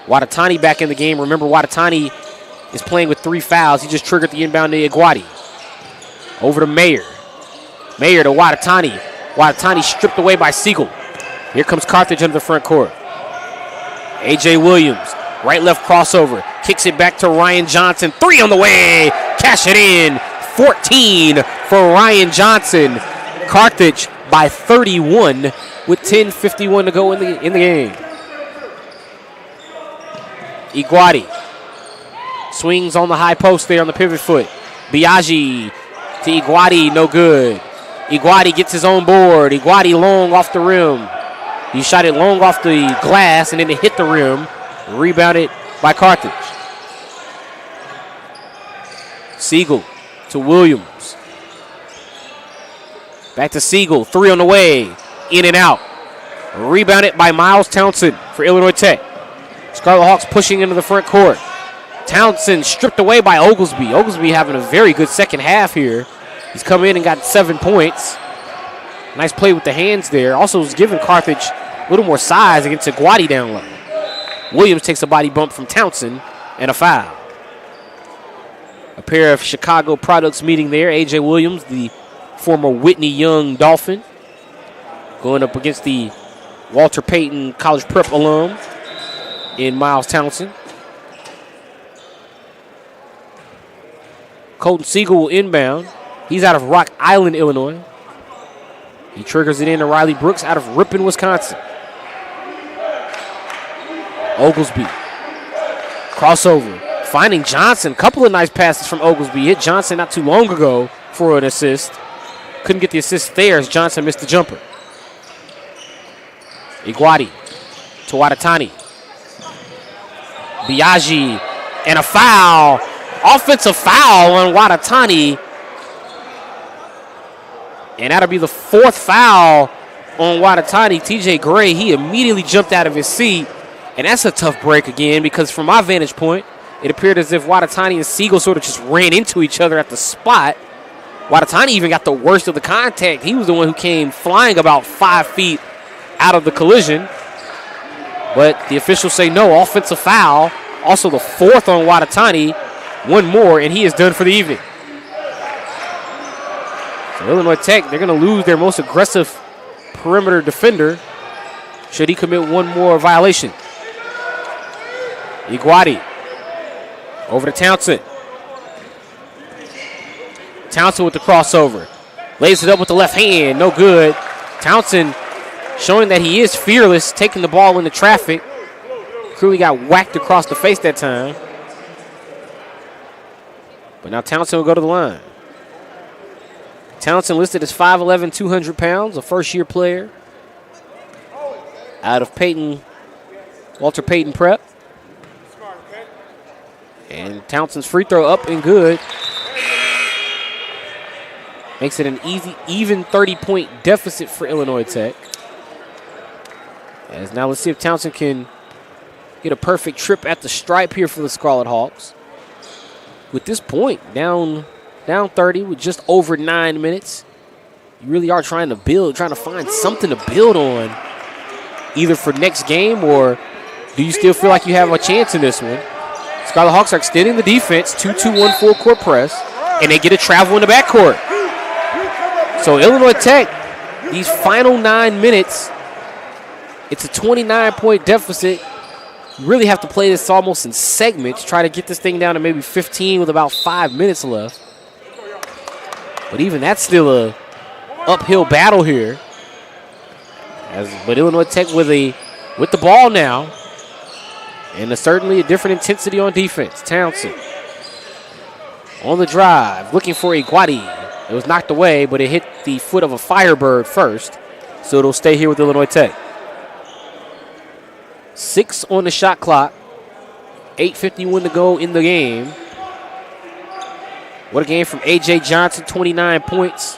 Watatani back in the game. Remember, Watatani is playing with 3 fouls. He just triggered the inbound to Iguati. Over to Mayer. Mayer to Watatani. Watatani stripped away by Siegel. Here comes Carthage under the front court. A.J. Williams, right-left crossover. Kicks it back to Ryan Johnson. 3 on the way. Cash it in. 14 for Ryan Johnson. Carthage by 31 with 10:51 to go in the game. Iguati swings on the high post there on the pivot foot. Biaggi to Iguati, no good. Iguati gets his own board. Iguati long off the rim. He shot it long off the glass and then it hit the rim. Rebounded by Carthage. Siegel to Williams. Back to Siegel. 3 on the way. In and out. Rebounded by Miles Townsend for Illinois Tech. Scarlet Hawks pushing into the front court. Townsend stripped away by Oglesby. Oglesby having a very good second half here. He's come in and got 7 points. Nice play with the hands there. Also was giving Carthage a little more size against Iguati down low. Williams takes a body bump from Townsend and a foul. A pair of Chicago products meeting there. A.J. Williams, the former Whitney Young Dolphin, going up against the Walter Payton College Prep alum in Miles Townsend. Colton Siegel will inbound. He's out of Rock Island, Illinois. He triggers it into Riley Brooks out of Ripon, Wisconsin. Oglesby. Crossover. Finding Johnson. Couple of nice passes from Oglesby. Hit Johnson not too long ago for an assist. Couldn't get the assist there as Johnson missed the jumper. Iguati to Watatani. Biaggi and a foul. Offensive foul on Watatani. And that'll be the 4th foul on Watatani. TJ Gray, he immediately jumped out of his seat. And that's a tough break again because from my vantage point, it appeared as if Watatani and Siegel sort of just ran into each other at the spot. Watatani even got the worst of the contact. He was the one who came flying about 5 feet out of the collision. But the officials say no, offensive foul. Also the 4th on Watatani. One more, and he is done for the evening. So Illinois Tech, they're going to lose their most aggressive perimeter defender should he commit one more violation. Iguati over to Townsend. Townsend with the crossover. Lays it up with the left hand. No good. Townsend showing that he is fearless, taking the ball into traffic. Clearly got whacked across the face that time. But now Townsend will go to the line. Townsend listed as 5'11", 200 pounds, a first-year player out of Walter Payton Prep. And Townsend's free throw up and good. Makes it an even 30-point deficit for Illinois Tech. As now let's see if Townsend can get a perfect trip at the stripe here for the Scarlet Hawks. With this point, down 30 with just over 9 minutes. You really are trying to find something to build on, either for next game, or do you still feel like you have a chance in this one? Scarlet Hawks are extending the defense, 2-2-1 full court press, and they get a travel in the backcourt. So Illinois Tech, these final 9 minutes, it's a 29-point deficit. You really have to play this almost in segments, try to get this thing down to maybe 15 with about 5 minutes left. But even that's still a uphill battle here. But Illinois Tech with the ball now. And certainly a different intensity on defense. Townsend on the drive, looking for Iguati. It was knocked away, but it hit the foot of a Firebird first. So it'll stay here with Illinois Tech. 6 on the shot clock. 8:51 to go in the game. What a game from A.J. Johnson, 29 points.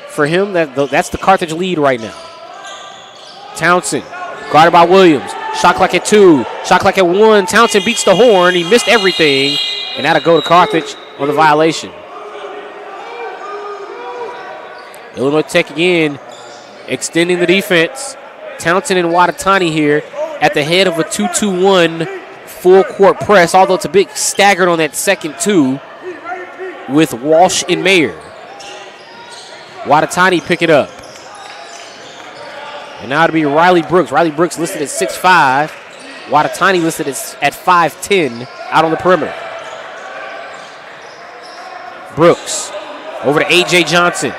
For him, that's the Carthage lead right now. Townsend, guarded by Williams. Shot clock at 2, shot clock at 1. Townsend beats the horn. He missed everything, and that'll go to Carthage on the violation. Illinois Tech again extending the defense. Townsend and Watatani here at the head of a 2-2-1 full court press, although it's a bit staggered on that second two with Walsh and Mayer. Watatani pick it up. And now it'll be Riley Brooks. Riley Brooks listed at 6'5". Watatani listed at 5'10", out on the perimeter. Brooks over to A.J. Johnson.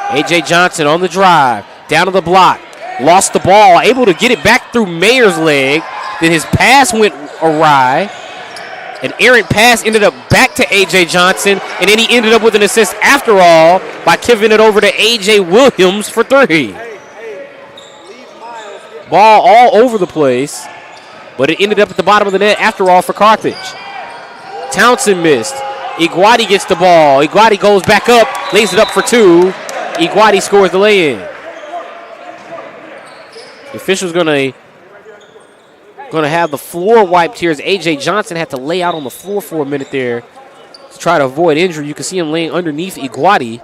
A.J. Johnson on the drive, down to the block. Lost the ball, able to get it back through Mayer's leg. Then his pass went awry. An errant pass ended up back to A.J. Johnson, and then he ended up with an assist after all by giving it over to A.J. Williams for 3. Ball all over the place, but it ended up at the bottom of the net after all for Carthage. Townsend missed. Iguati gets the ball. Iguati goes back up, lays it up for 2. Iguati scores the lay-in. The official's gonna have the floor wiped here as A.J. Johnson had to lay out on the floor for a minute there to try to avoid injury. You can see him laying underneath Iguati,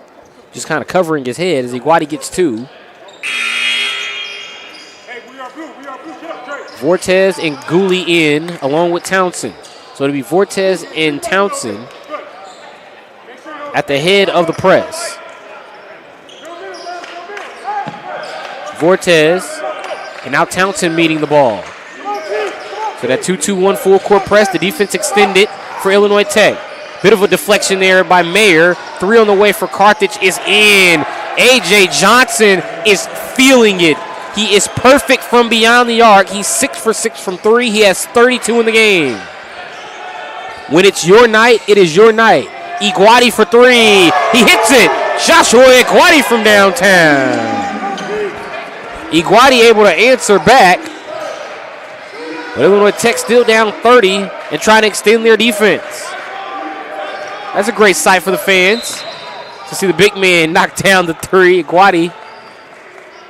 just kind of covering his head as Iguati gets 2. Vortez and Gooley in along with Townsend. So it'll be Vortez and Townsend at the head of the press. Vortez and now Townsend meeting the ball. So that 2-2-1 full court press, the defense extended for Illinois Tech. Bit of a deflection there by Mayer. 3 on the way for Carthage is in. A.J. Johnson is feeling it. He is perfect from beyond the arc. He's 6 for 6 from 3. He has 32 in the game. When it's your night, it is your night. Iguati for 3. He hits it. Joshua Iguati from downtown. Iguati able to answer back. But Illinois Tech still down 30 and trying to extend their defense. That's a great sight for the fans to see the big man knock down the 3. Iguati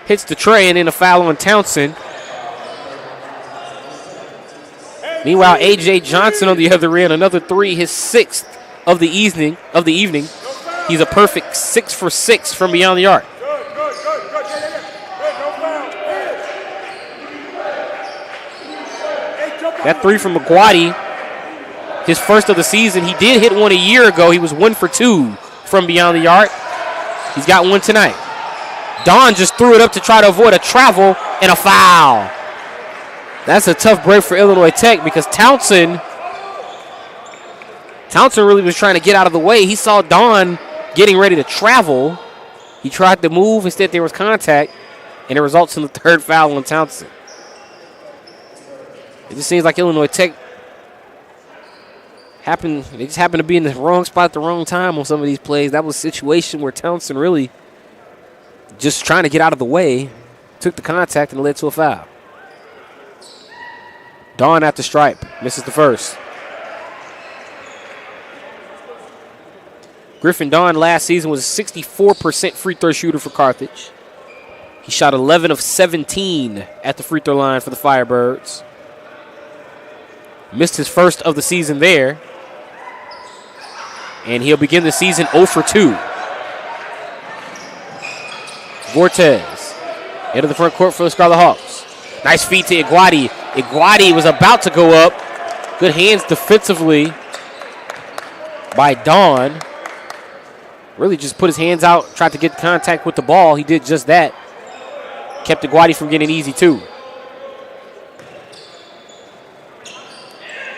hits the tray and then a foul on Townsend. Meanwhile, A.J. Johnson on the other end, another 3, his 6th of the evening. He's a perfect 6 for 6 from beyond the arc. That 3 from Iguati, his first of the season. He did hit one a year ago. He was 1 for 2 from beyond the arc. He's got one tonight. Don just threw it up to try to avoid a travel and a foul. That's a tough break for Illinois Tech because Townsend really was trying to get out of the way. He saw Don getting ready to travel. He tried to move. Instead, there was contact, and it results in the 3rd foul on Townsend. It just seems like Illinois Tech They just happened to be in the wrong spot at the wrong time on some of these plays. That was a situation where Townsend really just trying to get out of the way, took the contact, and it led to a foul. Dawn at the stripe, misses the first. Griffin Dawn last season was a 64% free throw shooter for Carthage. He shot 11 of 17 at the free throw line for the Firebirds. Missed his first of the season there. And he'll begin the season 0 for 2. Vortez into the front court for the Scarlet Hawks. Nice feed to Iguati. Iguati was about to go up. Good hands defensively by Dawn. Really just put his hands out, tried to get contact with the ball. He did just that. Kept Iguati from getting easy, too.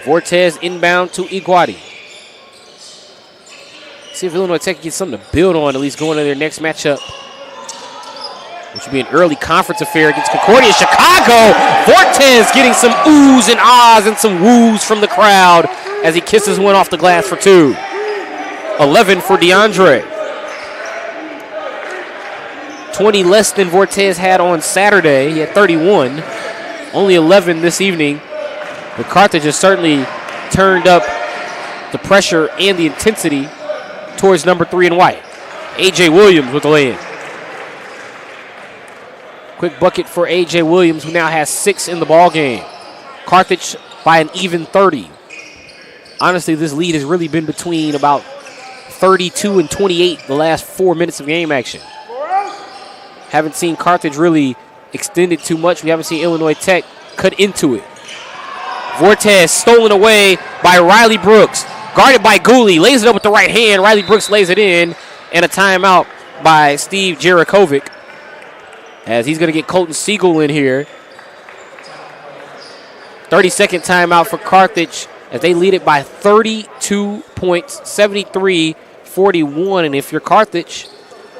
Vortez inbound to Iguati. See if Illinois Tech can get something to build on, at least going to their next matchup, which will be an early conference affair against Concordia Chicago. Vortez getting some oohs and ahs and some woos from the crowd as he kisses one off the glass for 2. 11 for DeAndre. 20 less than Vortez had on Saturday. He had 31. Only 11 this evening. But Carthage has certainly turned up the pressure and the intensity towards number 3 in white. A.J. Williams with the lay-in. Quick bucket for A.J. Williams, who now has 6 in the ball game. Carthage by an even 30. Honestly, this lead has really been between about 32 and 28 the last 4 minutes of game action. Haven't seen Carthage really extend it too much. We haven't seen Illinois Tech cut into it. Vortez stolen away by Riley Brooks. Guarded by Gooley. Lays it up with the right hand. Riley Brooks lays it in. And a timeout by Steve Jarakovic, as he's going to get Colton Siegel in here. 30-second timeout for Carthage as they lead it by 32 points, 73-41. And if you're Carthage,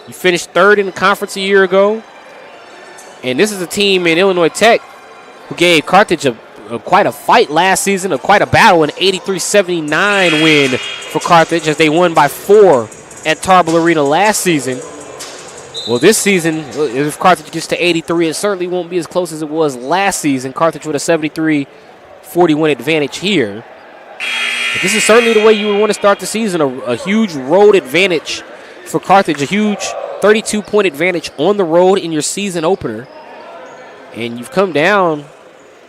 you finished 3rd in the conference a year ago. And this is a team in Illinois Tech who gave Carthage quite a fight last season, quite a battle, an 83-79 win for Carthage as they won by 4 at Tarble Arena last season. Well, this season, if Carthage gets to 83, it certainly won't be as close as it was last season. Carthage with a 73-41 advantage here. But this is certainly the way you would want to start the season, a huge road advantage for Carthage, a huge 32-point advantage on the road in your season opener. And you've come down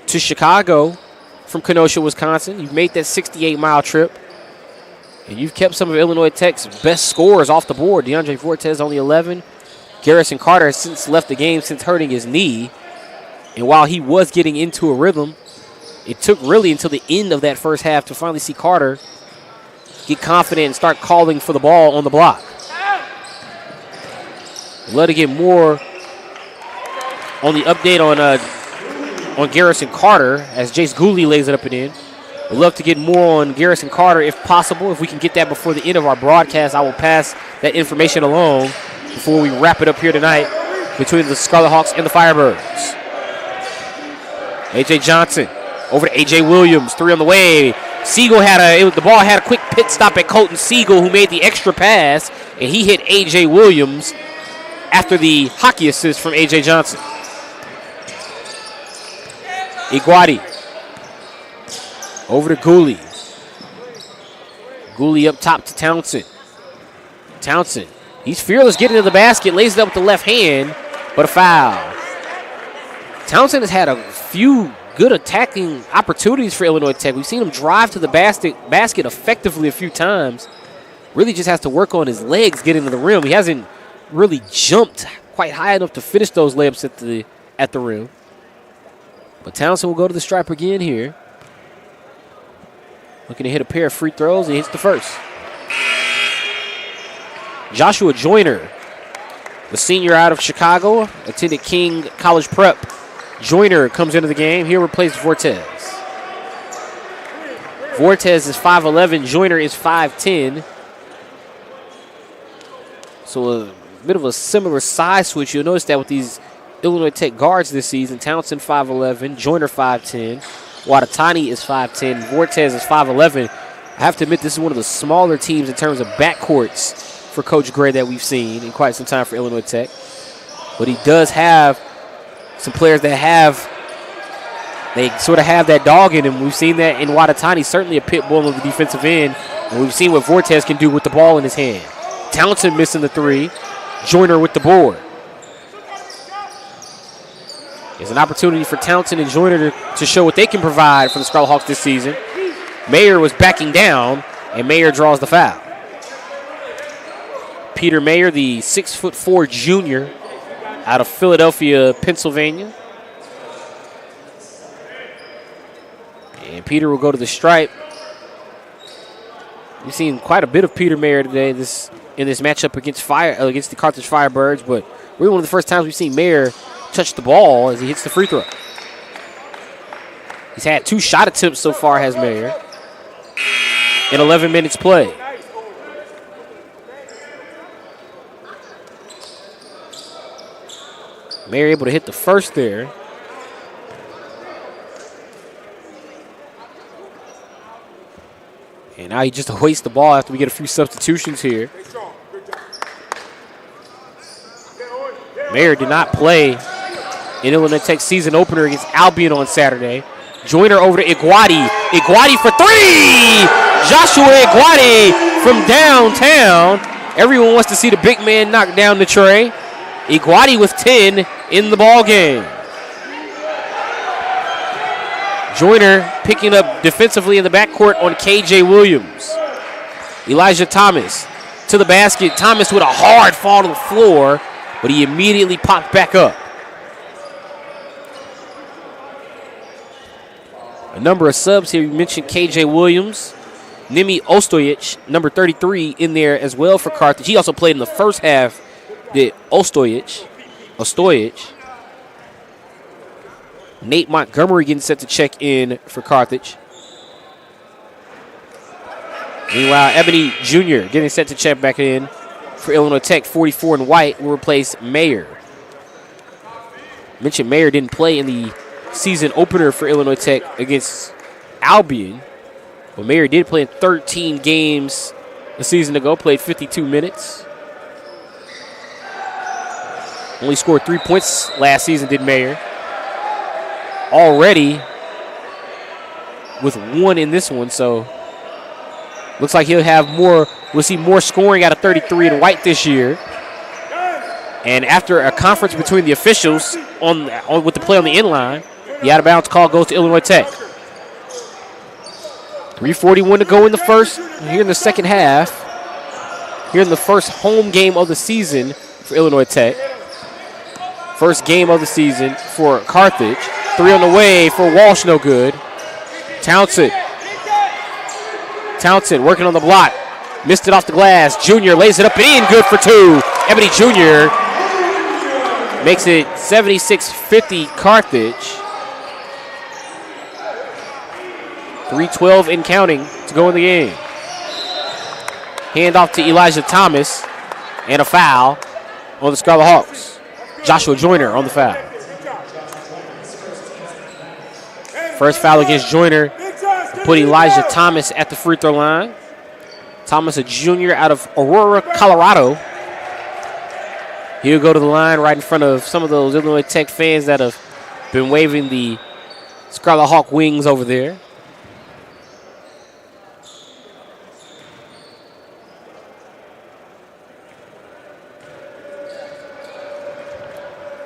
to Chicago from Kenosha, Wisconsin. You've made that 68-mile trip. And you've kept some of Illinois Tech's best scorers off the board. DeAndre Vortez only 11. Garrison Carter has since left the game since hurting his knee. And while he was getting into a rhythm, it took really until the end of that first half to finally see Carter get confident and start calling for the ball on the block. We'd love to get more on the update on Garrison Carter as Jace Gooley lays it up and in. We'd love to get more on Garrison Carter if possible. If we can get that before the end of our broadcast, I will pass that information along before we wrap it up here tonight between the Scarlet Hawks and the Firebirds. A.J. Johnson over to A.J. Williams, 3 on the way. Siegel the ball had a quick pit stop at Colton Siegel, who made the extra pass, and he hit A.J. Williams after the hockey assist from A.J. Johnson. Iguati over to Gooley. Gooley up top to Townsend. Townsend, he's fearless getting to the basket, lays it up with the left hand, but a foul. Townsend has had a few good attacking opportunities for Illinois Tech. We've seen him drive to the basket effectively a few times. Really just has to work on his legs getting to the rim. He hasn't really jumped quite high enough to finish those layups at the rim. But Townsend will go to the stripe again here. Looking to hit a pair of free throws, and he hits the first. Joshua Joyner, the senior out of Chicago, attended King College Prep. Joyner comes into the game. He'll replace Vortez. Vortez is 5'11". Joyner is 5'10". So a bit of a similar size switch. You'll notice that with these Illinois Tech guards this season. Townsend 5'11", Joyner 5'10", Watatani is 5'10", Vortez is 5'11". I have to admit, this is one of the smaller teams in terms of backcourts for Coach Gray that we've seen in quite some time for Illinois Tech. But he does have some players that they sort of have that dog in him. We've seen that in Watatani, certainly a pit bull on the defensive end. And we've seen what Vortes can do with the ball in his hand. Townsend missing the three. Joyner with the board. There's an opportunity for Townsend and Joyner to show what they can provide for the Scarlet Hawks this season. Mayer was backing down, and Mayer draws the foul. Peter Mayer, the 6'4" junior out of Philadelphia, Pennsylvania. And Peter will go to the stripe. We've seen quite a bit of Peter Mayer today in this matchup against the Carthage Firebirds, but really one of the first times we've seen Mayer touch the ball as he hits the free throw. He's had 2 shot attempts so far, has Mayer, in 11 minutes played. Mayer able to hit the first there. And now he just wastes the ball after we get a few substitutions here. Mayer did not play in Illinois Tech's season opener against Albion on Saturday. Joyner over to Iguati. Iguati for 3! Joshua Iguati from downtown. Everyone wants to see the big man knock down the tray. Iguati with 10 in the ball game. Joyner picking up defensively in the backcourt on KJ Williams. Elijah Thomas to the basket. Thomas with a hard fall to the floor, but he immediately popped back up. A number of subs here. You mentioned KJ Williams. Nimi Ostojic, number 33, in there as well for Carthage. He also played in the first half. Did Ostojic. Nate Montgomery getting set to check in for Carthage. Meanwhile, Ebony Jr. getting set to check back in for Illinois Tech. 44 in white will replace Mayer. Mentioned Mayer didn't play in the season opener for Illinois Tech against Albion. But Mayer did play in 13 games a season ago, played 52 minutes. Only scored 3 points last season, did Mayer. Already with 1 in this one, so looks like he'll have more. We'll see more scoring out of 33 in white this year. And after a conference between the officials with the play on the inline, the out-of-bounds call goes to Illinois Tech. 3:41 to go in the first. Here in the second half. Here in the first home game of the season for Illinois Tech. First game of the season for Carthage. 3 on the way for Walsh, no good. Townsend working on the block. Missed it off the glass. Junior lays it up and in, good for 2. Ebony Jr. makes it 76-50 Carthage. 3:12 in counting to go in the game. Hand off to Elijah Thomas, and a foul on the Scarlet Hawks. Joshua Joyner on the foul. First foul against Joyner put Elijah Thomas at the free throw line. Thomas, a junior out of Aurora, Colorado. He'll go to the line right in front of some of those Illinois Tech fans that have been waving the Scarlet Hawk wings over there.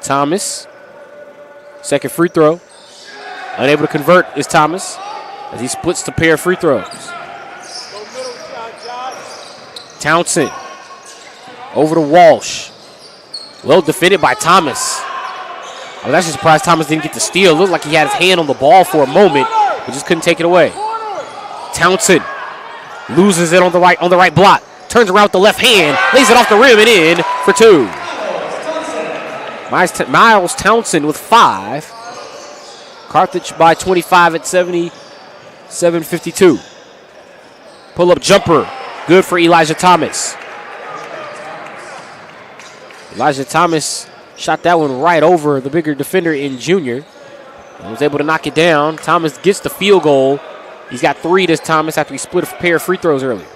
Thomas, second free throw. Unable to convert is Thomas as he splits the pair of free throws. Townsend over to Walsh. Well defended by Thomas. I was actually surprised Thomas didn't get the steal. It looked like he had his hand on the ball for a moment, but just couldn't take it away. Townsend loses it on the right block. Turns around with the left hand, lays it off the rim and in for 2. Miles Townsend with 5. Carthage by 25 at 77-52. Pull-up jumper, good for Elijah Thomas. Elijah Thomas shot that one right over the bigger defender in Junior and was able to knock it down. Thomas gets the field goal He's got 3 this time. After he split a pair of free throws earlier.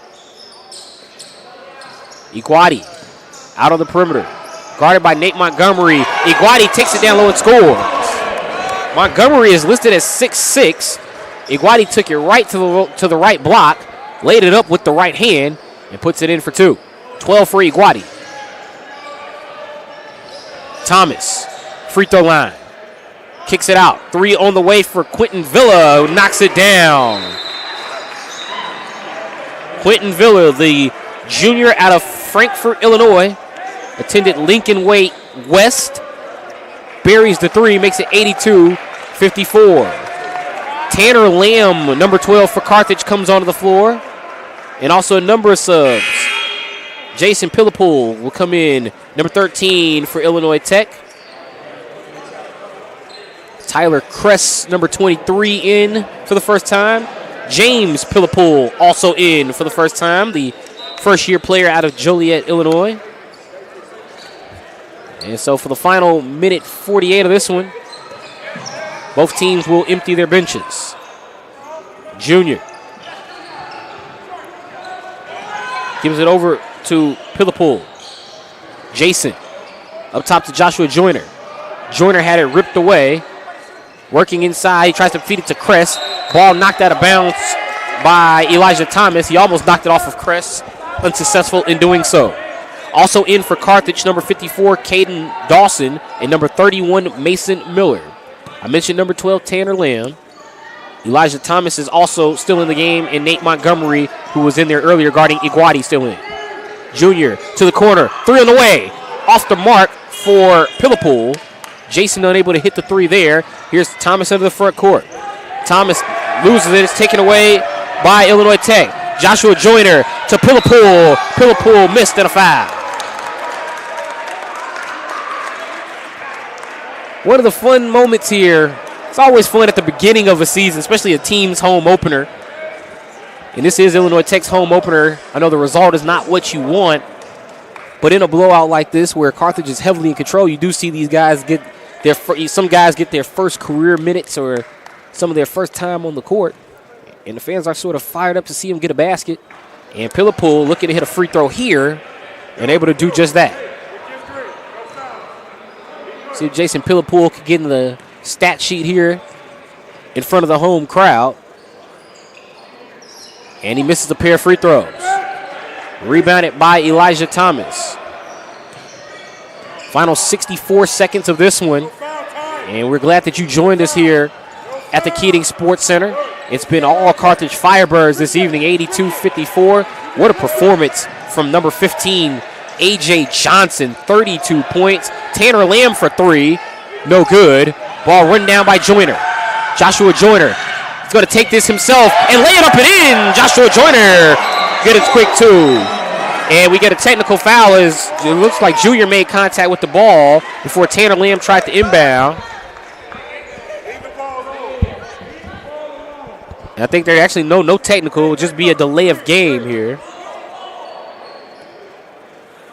Iguodala out on the perimeter. Guarded by Nate Montgomery. Iguodala takes it down low and scores. Montgomery is listed as 6'6". Iguodala took it right to the right block, laid it up with the right hand, and puts it in for 2. 12 for Iguodala. Thomas, free throw line. Kicks it out. 3 on the way for Quentin Villa, who knocks it down. Quentin Villa, the junior out of Frankfort, Illinois, attended Lincoln Way West, buries the 3, makes it 82-54. Tanner Lamb, number 12 for Carthage, comes onto the floor. And also a number of subs. Jason Pillapool will come in, number 13 for Illinois Tech. Tyler Kress, number 23, in for the first time. James Pillapool also in for the first time, the first-year player out of Joliet, Illinois. And so for the final minute 48 of this one, both teams will empty their benches. Junior gives it over to Pillapool. Jason up top to Joshua Joyner. Joyner had it ripped away. Working inside, he tries to feed it to Kress. Ball knocked out of bounds by Elijah Thomas. He almost knocked it off of Kress, unsuccessful in doing so. Also in for Carthage, number 54, Caden Dawson, and number 31, Mason Miller. I mentioned number 12, Tanner Lamb. Elijah Thomas is also still in the game, and Nate Montgomery, who was in there earlier guarding Iguodala, still in. Junior to the corner, 3 on the way. Off the mark for Pillapool. Jason unable to hit the 3 there. Here's Thomas into the front court. Thomas loses it. It's taken away by Illinois Tech. Joshua Joyner to Pillapool. Pillapool missed and a foul. One of the fun moments here. It's always fun at the beginning of a season, especially a team's home opener. And this is Illinois Tech's home opener. I know the result is not what you want, but in a blowout like this where Carthage is heavily in control, you do see these guys get some guys get their first career minutes or some of their first time on the court. And the fans are sort of fired up to see him get a basket. And Pillapool looking to hit a free throw here and able to do just that. See if Jason Pillapool could get in the stat sheet here in front of the home crowd. And he misses a pair of free throws. Rebounded by Elijah Thomas. Final 64 seconds of this one. And we're glad that you joined us here at the Keating Sports Center. It's been all Carthage Firebirds this evening, 82-54. What a performance from number 15, A.J. Johnson, 32 points. Tanner Lamb for 3, no good. Ball run down by Joyner. Joshua Joyner is going to take this himself and lay it up and in. Joshua Joyner get it quick too. And we get a technical foul as it looks like Junior made contact with the ball before Tanner Lamb tried to inbound. And I think there actually no technical. It will just be a delay of game here.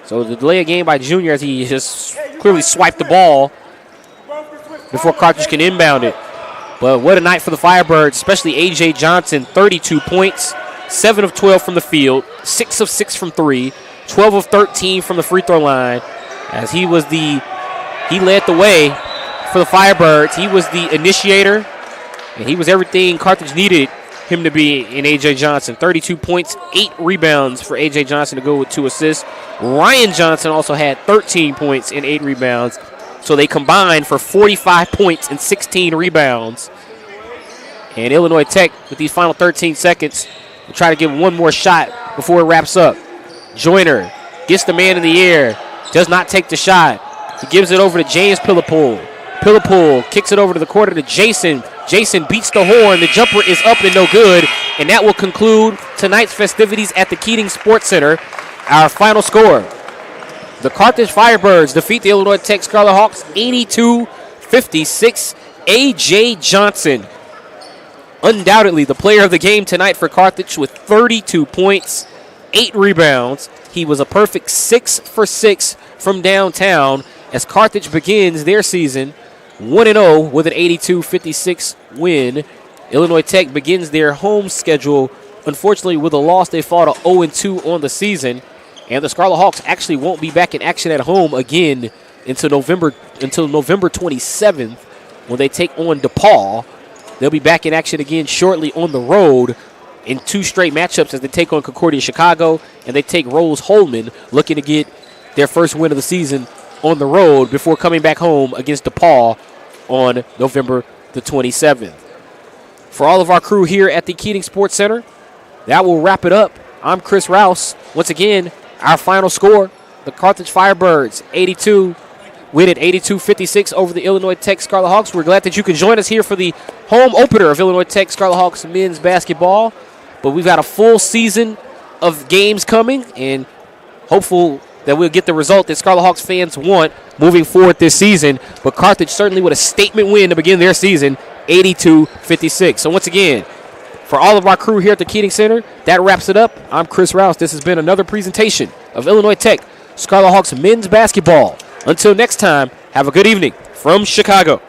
So the delay of game by Junior as he just clearly swiped the ball before Carthage can inbound it. But what a night for the Firebirds, especially A.J. Johnson, 32 points, 7 of 12 from the field, 6 of 6 from 3, 12 of 13 from the free throw line. As he led the way for the Firebirds. He was the initiator, and he was everything Carthage needed him to be in A.J. Johnson. 32 points, 8 rebounds for A.J. Johnson to go with 2 assists. Ryan Johnson also had 13 points and 8 rebounds. So they combined for 45 points and 16 rebounds. And Illinois Tech, with these final 13 seconds, will try to give one more shot before it wraps up. Joyner gets the man in the air, does not take the shot. He gives it over to James Pillapool. Pillapool kicks it over to the corner to Jason. Jason beats the horn. The jumper is up and no good. And that will conclude tonight's festivities at the Keating Sports Center. Our final score: the Carthage Firebirds defeat the Illinois Tech Scarlet Hawks 82-56. A.J. Johnson, undoubtedly the player of the game tonight for Carthage with 32 points, 8 rebounds. He was a perfect 6 for 6 from downtown as Carthage begins their season 1-0 with an 82-56 win Illinois Tech begins their home schedule, unfortunately, with a loss. They fall to 0-2 on the season, and the Scarlet Hawks actually won't be back in action at home again until November 27th when they take on DePaul. They'll be back in action again shortly on the road in 2 straight matchups as they take on Concordia Chicago and they take Rose-Hulman, looking to get their first win of the season on the road before coming back home against DePaul on November the 27th. For all of our crew here at the Keating Sports Center, that will wrap it up. I'm Chris Rouse. Once again, our final score, the Carthage Firebirds 82 win at 82-56 over the Illinois Tech Scarlet Hawks. We're glad that you could join us here for the home opener of Illinois Tech Scarlet Hawks men's basketball. But we've got a full season of games coming, and hopeful that we'll get the result that Scarlet Hawks fans want moving forward this season. But Carthage certainly with a statement win to begin their season, 82-56. So once again, for all of our crew here at the Keating Center, that wraps it up. I'm Chris Rouse. This has been another presentation of Illinois Tech Scarlet Hawks men's basketball. Until next time, have a good evening from Chicago.